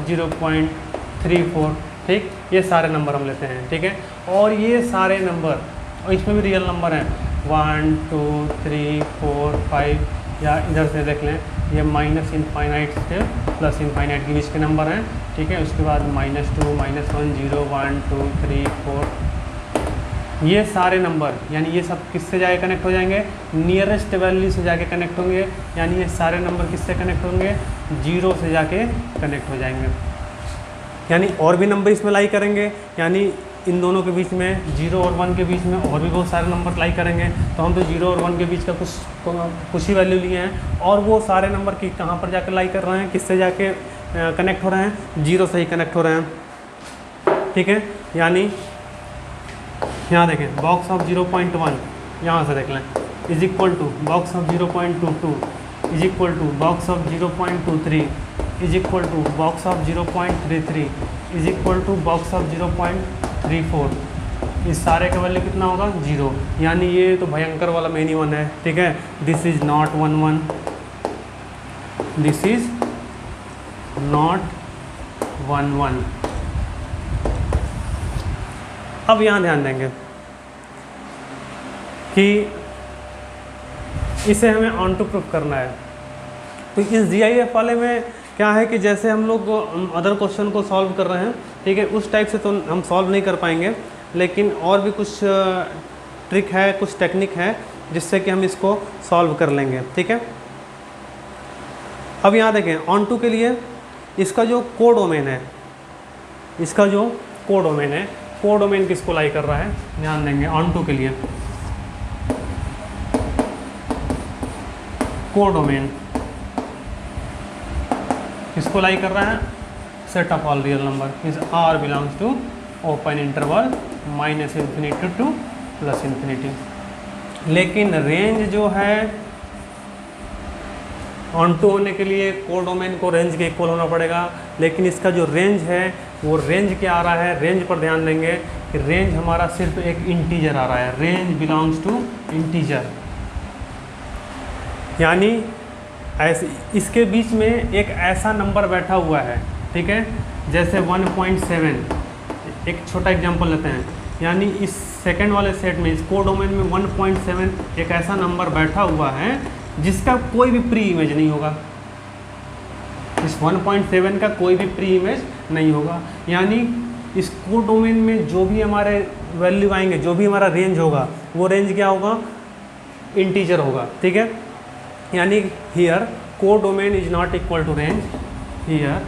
0.34, ठीक, ये सारे नंबर हम लेते हैं, ठीक है। और ये सारे नंबर, और इसमें भी रियल नंबर हैं 1 2 3 4 5, या इधर से देख लें, ये माइनस इनफाइनाइट से प्लस इनफाइनाइट के बीच के नंबर हैं, ठीक है। उसके बाद -2, -1, 0 1 2 3 4, ये सारे नंबर, यानी ये सब किससे जाके कनेक्ट हो जाएंगे, नियरेस्ट वैल्यू से जाके कनेक्ट होंगे, यानी ये सारे नंबर किससे कनेक्ट होंगे, 0 से जाके कनेक्ट हो जाएंगे। यानी और भी नंबर इसमें लाई करेंगे, यानी इन दोनों के बीच में 0 और 1 के बीच में और भी बहुत सारे नंबर लाई करेंगे। तो हम तो 0 और 1 के बीच का कुछ ही वैल्यू लिए हैं, और वो सारे नंबर की कहाँ पर जाकर लाई कर रहे हैं, किससे जाके कनेक्ट हो रहे हैं, 0 से ही कनेक्ट हो रहे हैं, ठीक है। यानी यहाँ देखें, बॉक्स ऑफ 0.1 यहाँ से देख लें is equal to box of 0.22 is equal to box of 0.23 is equal to box of 0.33 is equal to box of 0.34। इस सारे का वैल्यू कितना होगा, 0। यानी ये तो भयंकर वाला मेनी वन है, ठीक है। This is not 1 1, this is not 1 1। अब यहाँ ध्यान देंगे कि इसे हमें ऑन टू प्रूफ करना है। तो इस GIF वाले में क्या है कि जैसे हम लोग अदर क्वेश्चन को सॉल्व कर रहे हैं, ठीक है, उस टाइप से तो हम सॉल्व नहीं कर पाएंगे, लेकिन और भी कुछ ट्रिक है, कुछ टेक्निक है जिससे कि हम इसको सॉल्व कर लेंगे, ठीक है। अब यहाँ देखें, ऑन टू के लिए इसका जो कोडोमेन है, इसका जो कोडोमेन है, कोडोमेन किसको लाई कर रहा है, ध्यान देंगे। ऑन टू के लिए कोडोमेन किसको लाई कर रहा है, set of all real number is R belongs to open interval -∞ to +∞। लेकिन रेंज जो है ऑन टू होने के लिए कोडोमेन को रेंज के इक्वल होना पड़ेगा, लेकिन इसका जो रेंज है वो रेंज क्या आ रहा है, रेंज पर ध्यान देंगे कि रेंज हमारा सिर्फ एक इंटीजर आ रहा है, रेंज बिलोंग्स टू इंटीजर। यानी ऐसे इसके बीच में एक ऐसा नंबर बैठा हुआ है, ठीक है, जैसे 1.7। एक छोटा एग्जांपल लेते हैं, यानी इस सेकंड वाले सेट में, इस कोडोमेन में 1.7 एक ऐसा नंबर बैठा हुआ है जिसका कोई भी प्री इमेज नहीं होगा, इस 1.7 का कोई भी प्री इमेज नहीं होगा। यानी इस कोडोमेन में जो भी हमारे वैल्यू आएंगे, जो भी हमारा रेंज होगा, वो रेंज क्या होगा, इंटीजर होगा, ठीक है। यानी here codomain is not equal to range, here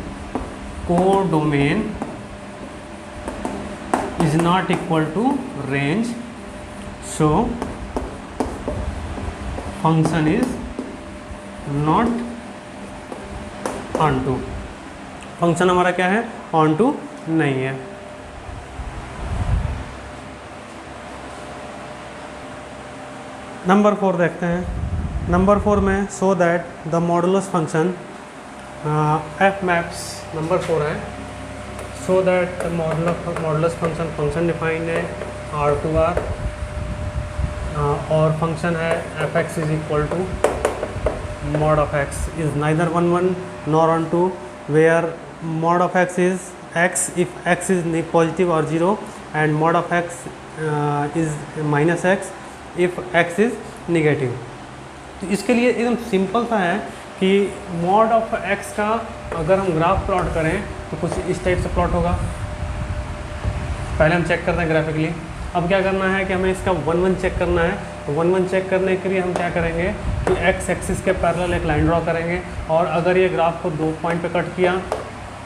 codomain is not equal to range, so function is not onto. Function हमारा क्या है, ऑन टू नहीं है। नंबर 4 देखते हैं। नंबर 4 में so that the modulus function f maps, number 4 है, so that modulus function defined है R2R और फंक्शन है f(x) is equal to mod of x is neither 1 1 nor on 2 where mod of x is x if x is positive or 0 and mod of x is minus x if x is negative। तो इसके लिए एकदम simple सा है कि mod of x का अगर हम ग्राफ प्लॉट करें तो कुछ इस टाइप से प्लॉट होगा। पहले हम चेक करते हैं ग्राफिकली। अब क्या करना है कि हमें इसका 1 1 चेक करना है। तो 1 1 चेक करने के लिए हम क्या करेंगे कि x एक्सिस के पैरेलल एक लाइन ड्रॉ करेंगे और अगर ये ग्राफ को 2 पॉइंट पे कट किया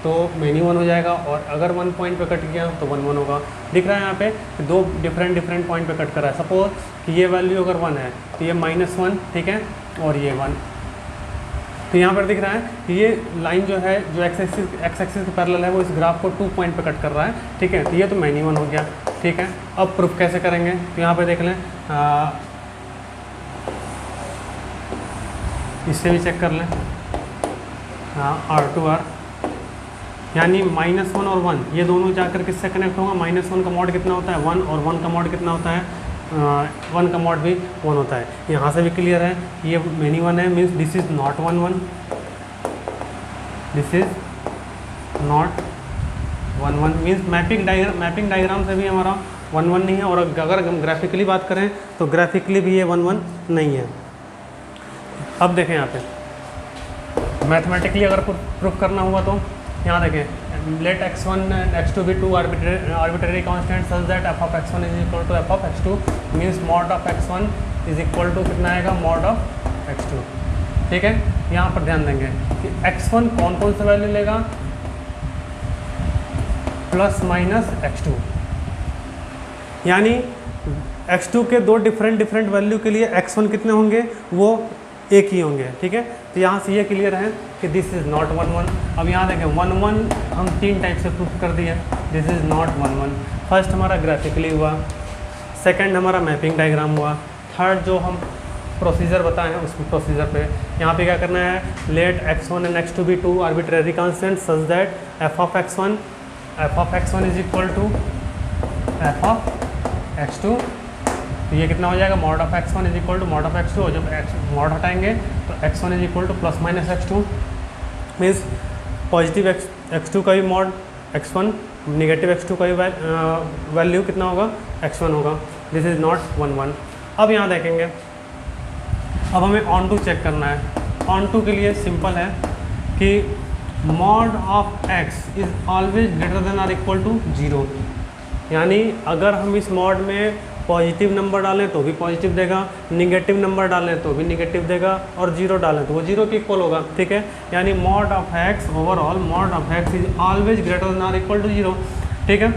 तो मेनी 1 हो जाएगा और अगर 1 पॉइंट पे कट किया तो 1 1 होगा। दिख रहा है यहाँ पे कि 2 डिफरेंट पॉइंट पे कट कर रहा है। सपोज कि ये वैल्यू अगर 1 है तो ये -1, ठीक है, और ये 1। तो यहाँ पर दिख रहा है कि ये लाइन जो है जो x एक्सिस के पैरेलल है वो इस ग्राफ को 2 पॉइंट पे कट कर रहा है, ठीक है। तो ये तो मेनी 1 हो गया, ठीक है। अब प्रूफ कैसे करेंगे तो यहाँ पे देख लें, इससे भी चेक कर लें, R2R यानी -1 और 1 ये दोनों जाकर किससे कनेक्ट होगा। -1 का मॉड कितना होता है 1 और 1 का मॉड कितना होता है 1 का मॉड भी 1 होता है। यहाँ से भी क्लियर है ये मेनी 1 है, means this is not 1 1, this is not 1 1 means mapping diagram से भी हमारा 1 1 नहीं है। और अगर हम ग्राफिकली बात करें तो ग्राफिकली भी ये 1 1 नहीं है। अब देखें यहाँ पे मैथमेटिकली अगर प्रूफ करना हुआ तो यहाँ देखें, let x1 and x2 be two arbitrary constants such that f of x1 is equal to f of x2 means mod of x1 is equal to कितना आएगा mod of x2, ठीक है। यहाँ पर ध्यान देंगे कि x1 कौन कौन सा वैल्यू लेगा ±x2, यानी x2 के 2 डिफरेंट वैल्यू के लिए x1 कितने होंगे वो एक ही होंगे, ठीक है। तो यहाँ से ये क्लियर है कि दिस इज़ नॉट 1 1। अब यहाँ देखें 1 1 हम 3 टाइप से प्रूफ कर दिए, दिस इज़ नॉट 1 1। फर्स्ट हमारा ग्राफिकली हुआ, सेकंड हमारा मैपिंग डायग्राम हुआ, थर्ड जो हम प्रोसीजर बताए हैं उस प्रोसीजर पे यहाँ पे क्या करना है, let x1 and x2 be two arbitrary constants such that f of x1 is equal to f of x2। तो ये कितना हो जाएगा mod of x1 is equal to mod of x2 और जब mod हटाएंगे तो x1 is equal to ±x2 means positive x2 का भी mod x1, नेगेटिव x2 का भी वैल्यू कितना होगा x1 होगा। This is not 1 1। अब यहाँ देखेंगे, अब हमें ऑन टू चेक करना है। ऑन टू के लिए सिंपल है कि mod of x is always greater than or equal to 0, यानी अगर हम इस मॉड में पॉजिटिव नंबर डालें तो भी पॉजिटिव देगा, निगेटिव नंबर डालें तो भी निगेटिव देगा और 0 डालें तो वो 0 के इक्वल होगा, ठीक है। यानी mod of x overall mod of x is always greater than or equal to 0, ठीक है।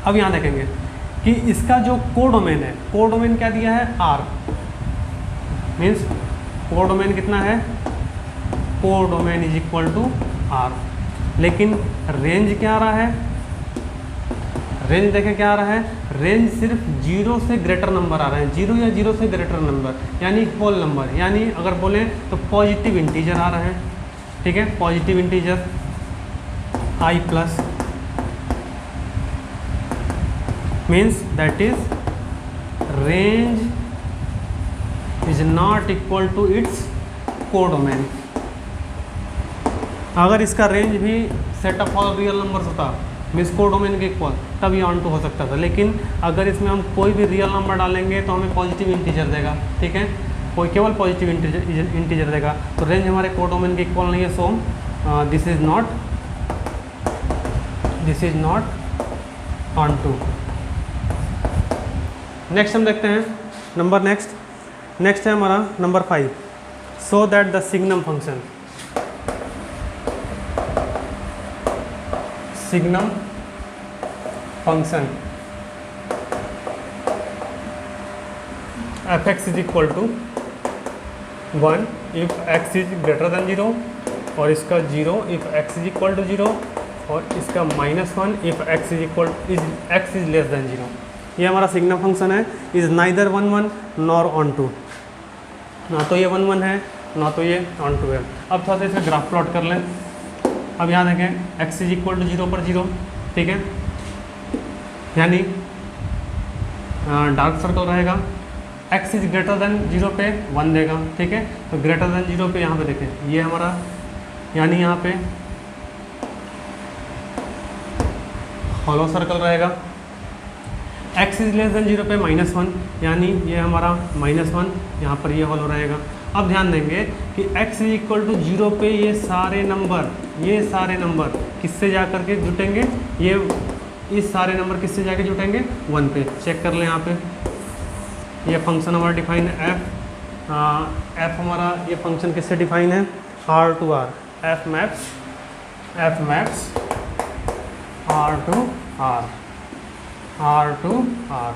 अब यहाँ देखेंगे कि इसका जो कोडोमेन है, कोडोमेन क्या दिया है R, मीन्स कोडोमेन कितना है, codomain is equal to R। लेकिन रेंज क्या आ रहा है, रेंज देखें क्या आ रहा है, रेंज सिर्फ 0 से ग्रेटर नंबर आ रहे हैं, 0 या 0 से ग्रेटर नंबर यानी होल नंबर, यानी अगर बोलें तो पॉजिटिव इंटीजर आ रहा है, ठीक है। Positive integer i plus means that is range is not equal to its codomain. अगर इसका रेंज भी set of all real numbers होता मीन्स कोडोमेन के इक्वल तब ये ऑन टू हो सकता था, लेकिन अगर इसमें हम कोई भी रियल नंबर डालेंगे तो हमें पॉजिटिव इंटीजर देगा, ठीक है, कोई केवल पॉजिटिव इंटीजर देगा। तो रेंज हमारे कोडोमेन के इक्वल नहीं है, so this is not onto. Next हम देखते हैं नंबर नेक्स्ट है हमारा number 5, so that the signum function f(x) is equal to 1 if x is greater than 0 और इसका 0 if x is equal to 0 और इसका -1 if x is less than 0। ये हमारा सिग्नम फंक्शन है, is neither 1 1 nor onto, ना तो ये 1 1 है ना तो ये ऑन टू है। अब थोड़ा सा इसका ग्राफ प्लॉट कर लें। अब यहाँ देखें x इज इक्वल टू 0 पर 0, ठीक है, यानी डार्क सर्कल रहेगा। x इज ग्रेटर देन 0 पे 1 देगा, ठीक है, तो ग्रेटर देन 0 पे यहाँ पे देखें ये हमारा, यानी यहाँ पे हॉलो सर्कल रहेगा। x इज लेस देन 0 पे -1, यानी ये हमारा -1, यहाँ पर ये हॉलो रहेगा। अब ध्यान देंगे कि x इज इक्वल टू 0 पे ये सारे नंबर किससे जा कर के जुटेंगे, इस सारे नंबर किससे जाके जुटेंगे 1 पे। चेक कर लें यहाँ पे, ये फंक्शन हमारा डिफाइन है f हमारा ये फंक्शन किससे डिफाइन है, r to r, f maps r to r,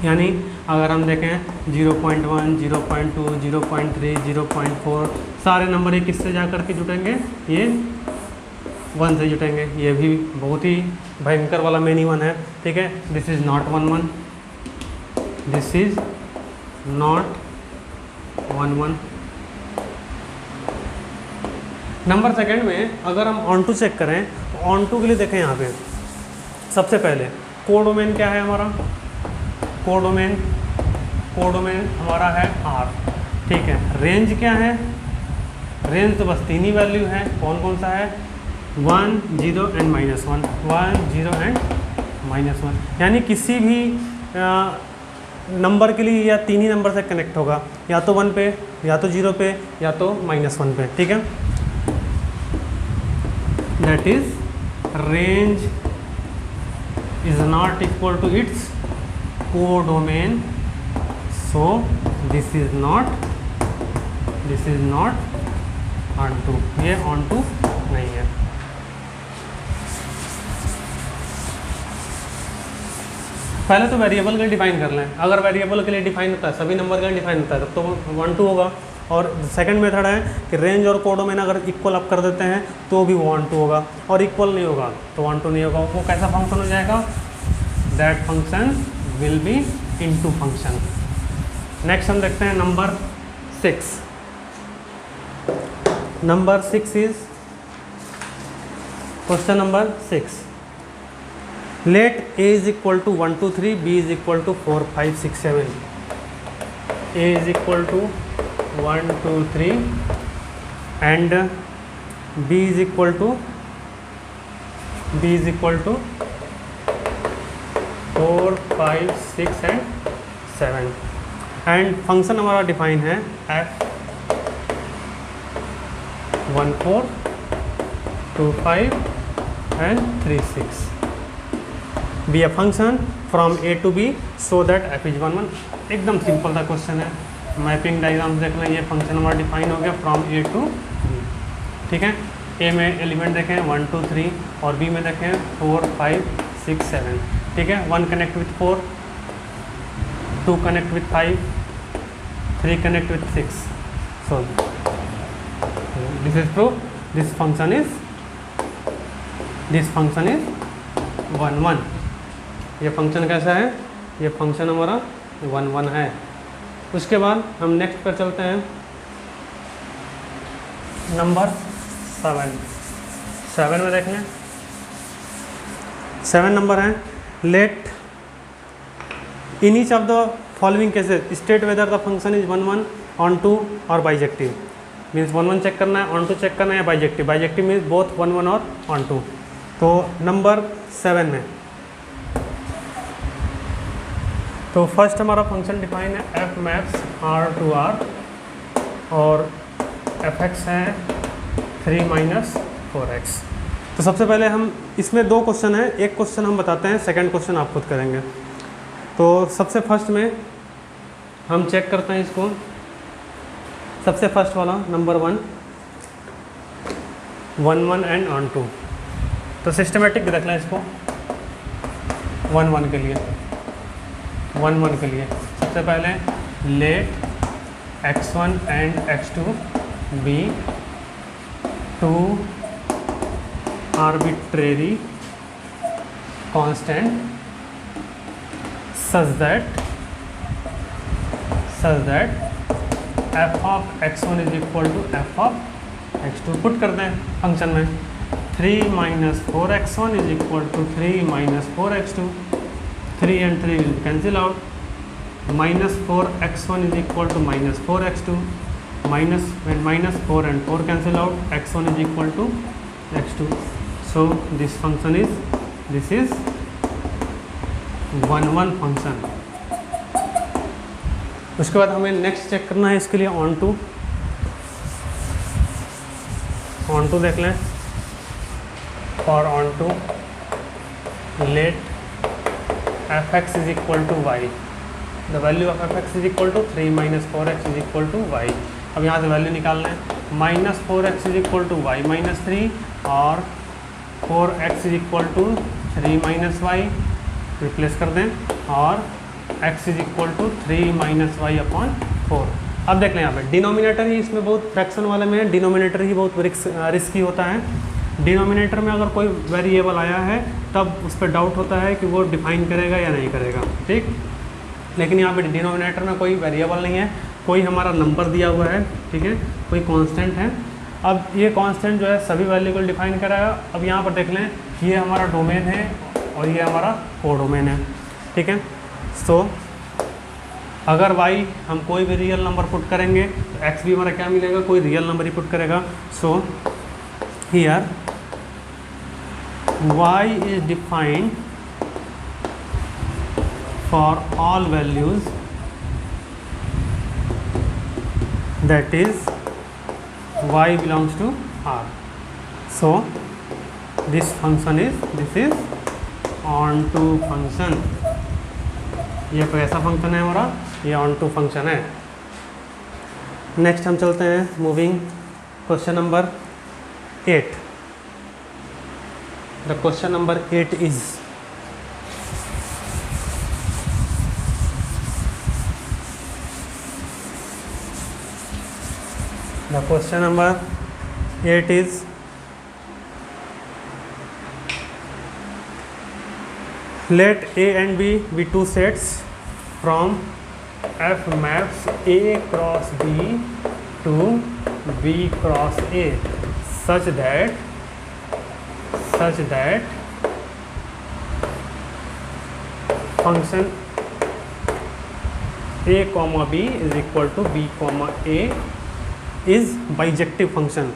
यानी अगर हम देखें 0.1, 0.2, 0.3, 0.4 सारे नंबर ये किससे जा कर के जुटेंगे, ये 1 से जुटेंगे। ये भी बहुत ही भयंकर वाला मेनी वन है, ठीक है। This is not 1 1, this is not 1 1। Number second में अगर हम ऑन टू चेक करें तो ऑन टू के लिए देखें यहाँ पे सबसे पहले कोडोमेन क्या है हमारा, कोडोमेन हमारा है R, ठीक है। रेंज क्या है, रेंज तो बस 3 ही वैल्यू है, कौन कौन सा है 1 0 एंड -1, 1 0 एंड -1, यानी किसी भी नंबर के लिए या 3 ही नंबर से कनेक्ट होगा, या तो 1 पे, या तो 0 पे, या तो -1 पे, ठीक है। That is range is not equal to its codomain, so this is not onto, ये onto नहीं है। पहले तो वेरिएबल के लिए डिफाइन कर लें, अगर वेरिएबल के लिए डिफाइन होता है, सभी नंबर के लिए डिफाइन होता है, तब तो 1 2 होगा। और सेकंड मेथड है कि रेंज और कोडोमेन अगर इक्वल आप कर देते हैं तो भी वो 1 2 होगा, और इक्वल नहीं होगा तो 1 2 नहीं होगा। वो कैसा फंक्शन हो जाएगा, that function will be into function। Next हम देखते हैं number 6। Number 6 is question number 6। Let a is equal to 1 2 3, b is equal to 4 5 6 7। a is equal to 1 2 3 and b is equal to 4 5 6 and 7, and function हमारा define है f 1 4 2 5 and 3 6 be a function from a to b so that f is 1 1। एकदम simple सा question है, mapping diagram देख लें, ये function हमारा define हो गया फ्रॉम a टू b, ठीक है। a में एलिमेंट देखें 1 2 3 और b में देखें 4 5 6 7, ठीक है। 1 connect with 4, 2 connect with 5, 3 connect with 6, so this is proof this function is 1 1। ये फंक्शन कैसा है, ये फंक्शन हमारा 1 1 है। उसके बाद हम नेक्स्ट पर चलते हैं नंबर 7 में देख लें। 7 नंबर है, let in each of the following cases state whether the function is 1 1 onto और बाइजेक्टिव। मीन्स 1 1 चेक करना है, ऑन टू चेक करना है, बाइजेक्टिव। बाइजेक्टिव मीन्स बोथ 1 1 और ऑन टू। तो नंबर 7 में तो फर्स्ट हमारा फंक्शन डिफाइन है f maps r to r और fx है 3 - 4x। तो सबसे पहले हम इसमें 2 क्वेश्चन हैं, एक क्वेश्चन हम बताते हैं, सेकंड क्वेश्चन आप खुद करेंगे। तो सबसे फर्स्ट में हम चेक करते हैं इसको, सबसे फर्स्ट वाला नंबर 1 1 1 एंड ऑन टू। तो सिस्टमेटिक रख लें इसको 1 1 के लिए, 1 1 के लिए सबसे पहले let x1 and x2 B 2 arbitrary constant such that f of x1 is equal to f of x2। Put करते हैं फंक्शन में, 3 minus 4x1 is equal to 3 minus 4x2. 3 and 3 will cancel out. Minus 4x1 is equal to minus 4x2. When minus 4 and 4 cancel out, x1 is equal to x2. So this function is, this is 1 1 function. उसके बाद हमें next check करना है इसके लिए on to देख लें। और onto let f(x) is equal to y, the value of f(x) is equal to 3 minus 4x is equal to y. अब यहाँ से वैल्यू निकालना है। Minus 4x is equal to y minus 3 और 4x is equal to 3 minus y, replace कर दें, और x is equal to 3 minus y upon 4। अब देख लें यहाँ पे डिनोमिनेटर ही इसमें बहुत फ्रैक्शन वाले में डिनोमिनेटर ही बहुत रिस्की होता है। डिनोमिनेटर में अगर कोई वेरिएबल आया है तब उस पर डाउट होता है कि वो डिफाइन करेगा या नहीं करेगा, ठीक। लेकिन यहाँ पे डिनोमिनेटर में कोई वेरिएबल नहीं है, कोई हमारा नंबर दिया हुआ है, ठीक है, कोई कांस्टेंट है। अब ये कांस्टेंट जो है सभी वैल्यू को डिफाइन करेगा। अब यहाँ पर देख लें, ये हमारा डोमेन है और ये हमारा कोडोमेन है, ठीक है। सो अगर y हम कोई भी रियल नंबर पुट करेंगे तो x भी हमारा क्या मिलेगा, कोई रियल नंबर ही पुट करेगा। So here y is defined for all values that is y belongs to R. So this function is, this is onto function। ये कोई ऐसा फंक्शन है हमारा, ये onto फंक्शन है। नेक्स्ट हम चलते हैं moving question number 8। The question number 8 is the question number 8 is let A and B be two sets from F maps A cross B to B cross A such that function A comma B is equal to B comma A is bijective function।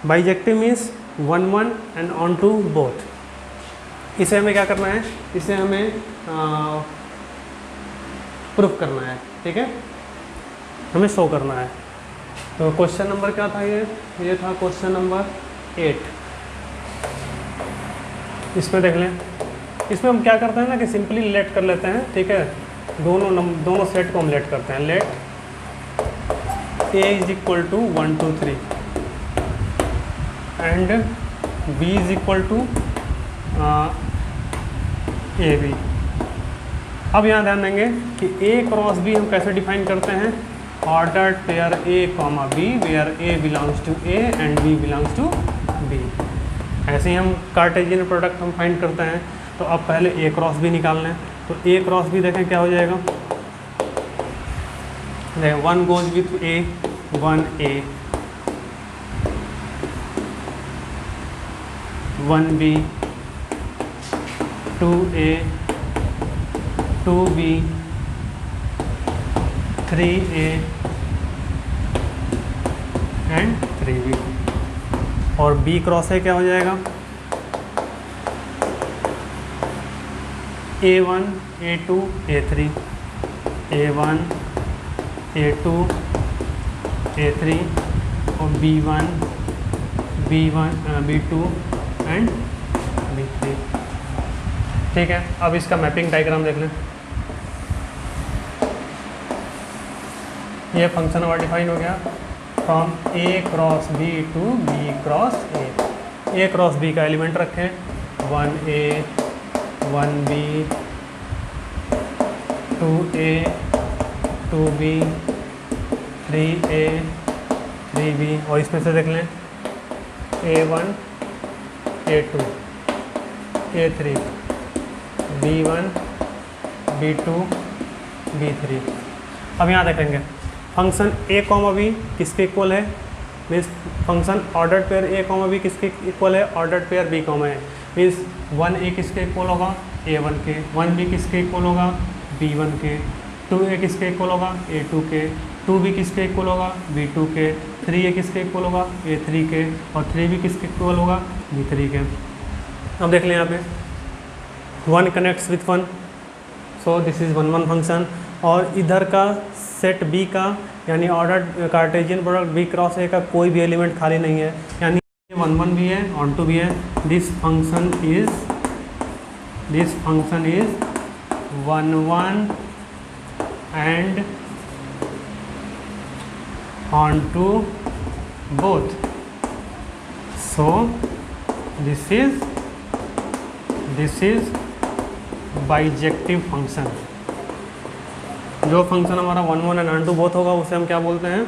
bijective means 1 1 and onto both। इसे हमें क्या करना है, इसे हमें proof करना है, ठीक है, हमें शो करना है। तो क्वेश्चन नंबर क्या था, ये था क्वेश्चन नंबर 8। इसमें देख लें, इसमें हम क्या करते हैं ना कि सिंपली लेट कर लेते हैं, ठीक है। दोनों सेट को हम लेट करते हैं। Let A is equal to 1 2 3 and B is equal to AB। अब यहाँ ध्यान देंगे कि A क्रॉस B हम कैसे डिफाइन करते हैं, ordered pair A comma B where A belongs to A and B belongs to B। ऐसे ही हम कार्टेशियन प्रोडक्ट हम फाइंड करते हैं। तो अब पहले A क्रॉस B निकाल लें। तो A क्रॉस B देखें क्या हो जाएगा, 1 goes with A 1A 1B 2A 2B 3A and 3B। और B क्रॉस A क्या हो जाएगा, A1 A2 A3 A1 A2 A3 और B1 B2 एंड B3, ठीक है। अब इसका मैपिंग डायग्राम देख लें। ये फंक्शन हमारा डिफाइन हो गया from A cross B to B cross A cross B का एलिमेंट रखें 1A 1B 2A 2B 3A 3B और इसमें से देख लें A1 A2 A3 B1 B2 B3। अब यहाँ देखेंगे फंक्शन A कॉमा B किसके इक्वल है, means function ordered pair A comma B किसके इक्वल है, ऑर्डर्ड पेयर बी कॉमा है, मीन्स 1a किसके इक्वल होगा, a1 के, 1b किसके इक्वल होगा, b1 के, 2a किसके इक्वल होगा, a2 के, 2b किसके इक्वल होगा, b2 के, 3a किसके इक्वल होगा, a3 के, और 3b किसके इक्वल होगा, b3 के। अब देख लें यहाँ पे 1 connects with 1, so this is 1 1 function, और इधर का सेट B का यानी order Cartesian product B cross A का कोई भी एलिमेंट खाली नहीं है, यानी 1 1 भी है, ऑन टू भी है। This function is 1 1 and onto both, so this is bijective function. जो फंक्शन हमारा 1 1 एंड ऑन टू बोथ होगा उसे हम क्या बोलते हैं,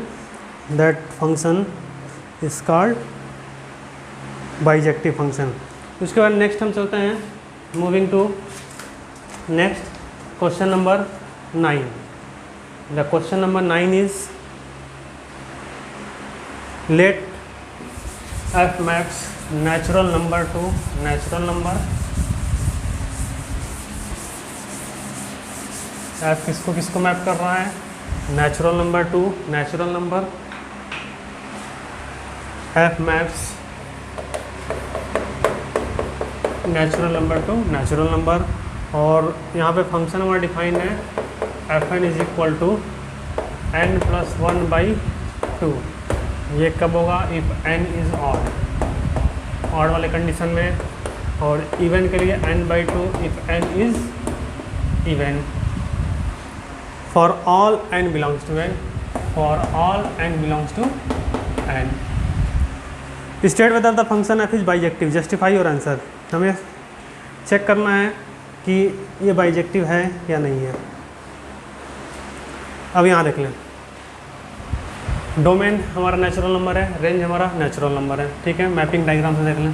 that function is called bijective function. उसके बाद नेक्स्ट हम चलते हैं, moving to next question number 9। The question number 9 is let f maps natural number to natural number. F किसको किसको मैप कर रहा है, natural number to natural number. F maps natural number to natural number, और यहाँ पे function हमारा define है f n is equal to n plus 1/2। ये कब होगा, इफ़ n इज़ ऑड वाले कंडीशन में, और इवन के लिए n/2 if n is even. For all n belongs to n, for all n belongs to n. State whether the function f is bijective. Justify your answer. हमें check करना है कि ये बाइजेक्टिव है या नहीं है। अब यहाँ देख लें, डोमेन हमारा नेचुरल नंबर है, रेंज हमारा नेचुरल नंबर है, ठीक है। मैपिंग डायग्राम से देख लें,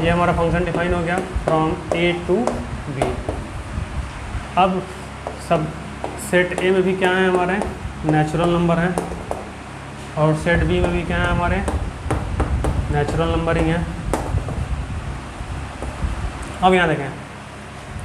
ये हमारा फंक्शन डिफाइन हो गया फ्रॉम a टू b। अब सब सेट ए में भी क्या है हमारे, नेचुरल नंबर है, और सेट बी में भी क्या है हमारे, नेचुरल नंबर ही है। अब यहाँ देखें,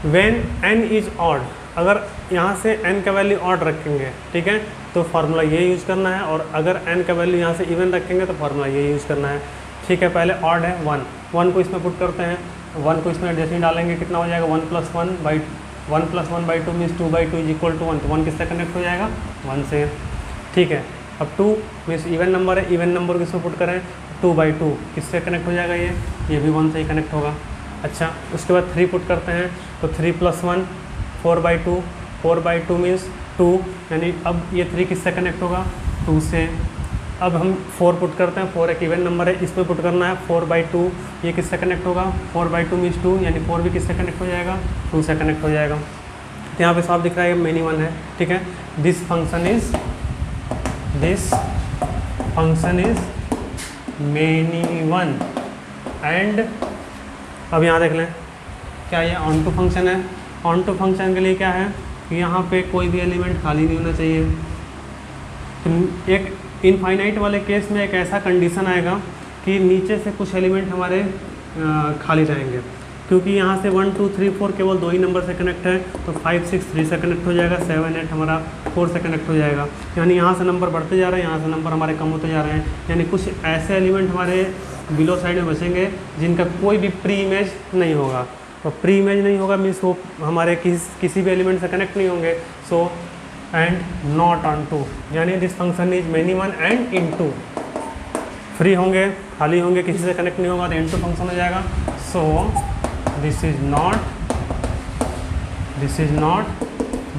व्हेन n इज ऑड, अगर यहाँ से n का वैल्यू ऑड रखेंगे, ठीक है, तो फार्मूला ये यूज़ करना है, और अगर n का वैल्यू यहाँ से इवन रखेंगे तो फार्मूला ये यूज़ करना है, ठीक है। पहले ऑड है 1 को इसमें पुट करते हैं, 1 को इसमें जैसे ही डालेंगे कितना हो जाएगा, 1 + 1/2 मीन्स 2/2 इज इक्वल टू 1, तो 1 किससे कनेक्ट हो जाएगा, 1 से, ठीक है। अब 2 मीन्स इवन नंबर है, इवन नंबर को इसमें पुट करें, 2/2 किससे कनेक्ट हो जाएगा, ये भी 1 से ही कनेक्ट होगा। अच्छा, उसके बाद 3 पुट करते हैं, तो 3 + 1 4/2 मीन्स 2, यानी अब ये 3 किससे कनेक्ट होगा, 2 से। अब हम 4 पुट करते हैं, 4 एक इवन नंबर है, इसमें पुट करना है 4/2, ये किससे कनेक्ट होगा, 4/2 मीन्स 2, यानी 4 भी किससे कनेक्ट हो जाएगा, 2 से कनेक्ट हो जाएगा। तो यहाँ पे साफ दिख रहा है मेनी 1 है, ठीक है। This function is many 1 and. अब यहाँ देख लें, क्या ये ऑन टू फंक्शन है। ऑन टू फंक्शन के लिए क्या है कि यहाँ पे कोई भी एलिमेंट खाली नहीं होना चाहिए। तो एक इनफाइनाइट वाले केस में एक ऐसा कंडीशन आएगा कि नीचे से कुछ एलिमेंट हमारे खाली रहेंगे, क्योंकि यहाँ से 1 2 3 4 केवल 2 ही नंबर से कनेक्ट है, तो 5 6 3 से कनेक्ट हो जाएगा, 7 8 हमारा 4 से कनेक्ट हो जाएगा, यानी यहाँ से नंबर बढ़ते जा रहे हैं, यहाँ से नंबर हमारे कम होते जा रहे हैं, यानी कुछ ऐसे एलिमेंट हमारे बिलो साइड में बचेंगे जिनका कोई भी प्री इमेज नहीं होगा। तो प्री इमेज नहीं होगा मीन्स वो हमारे किसी भी एलिमेंट से कनेक्ट नहीं होंगे। So and not onto, यानी this function is many 1 and into, free होंगे, खाली होंगे, किसी से कनेक्ट नहीं होगा तो इन टू फंक्शन हो जाएगा। सो this is not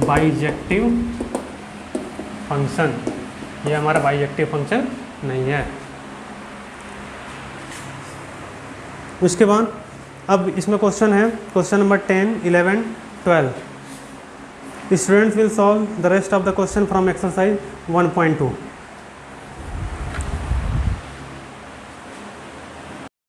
bijective function, ये हमारा बाइजेक्टिव फंक्शन नहीं है। उसके बाद अब इसमें क्वेश्चन है, question number 10 11 12। Students will solve the rest of the question from exercise 1.2।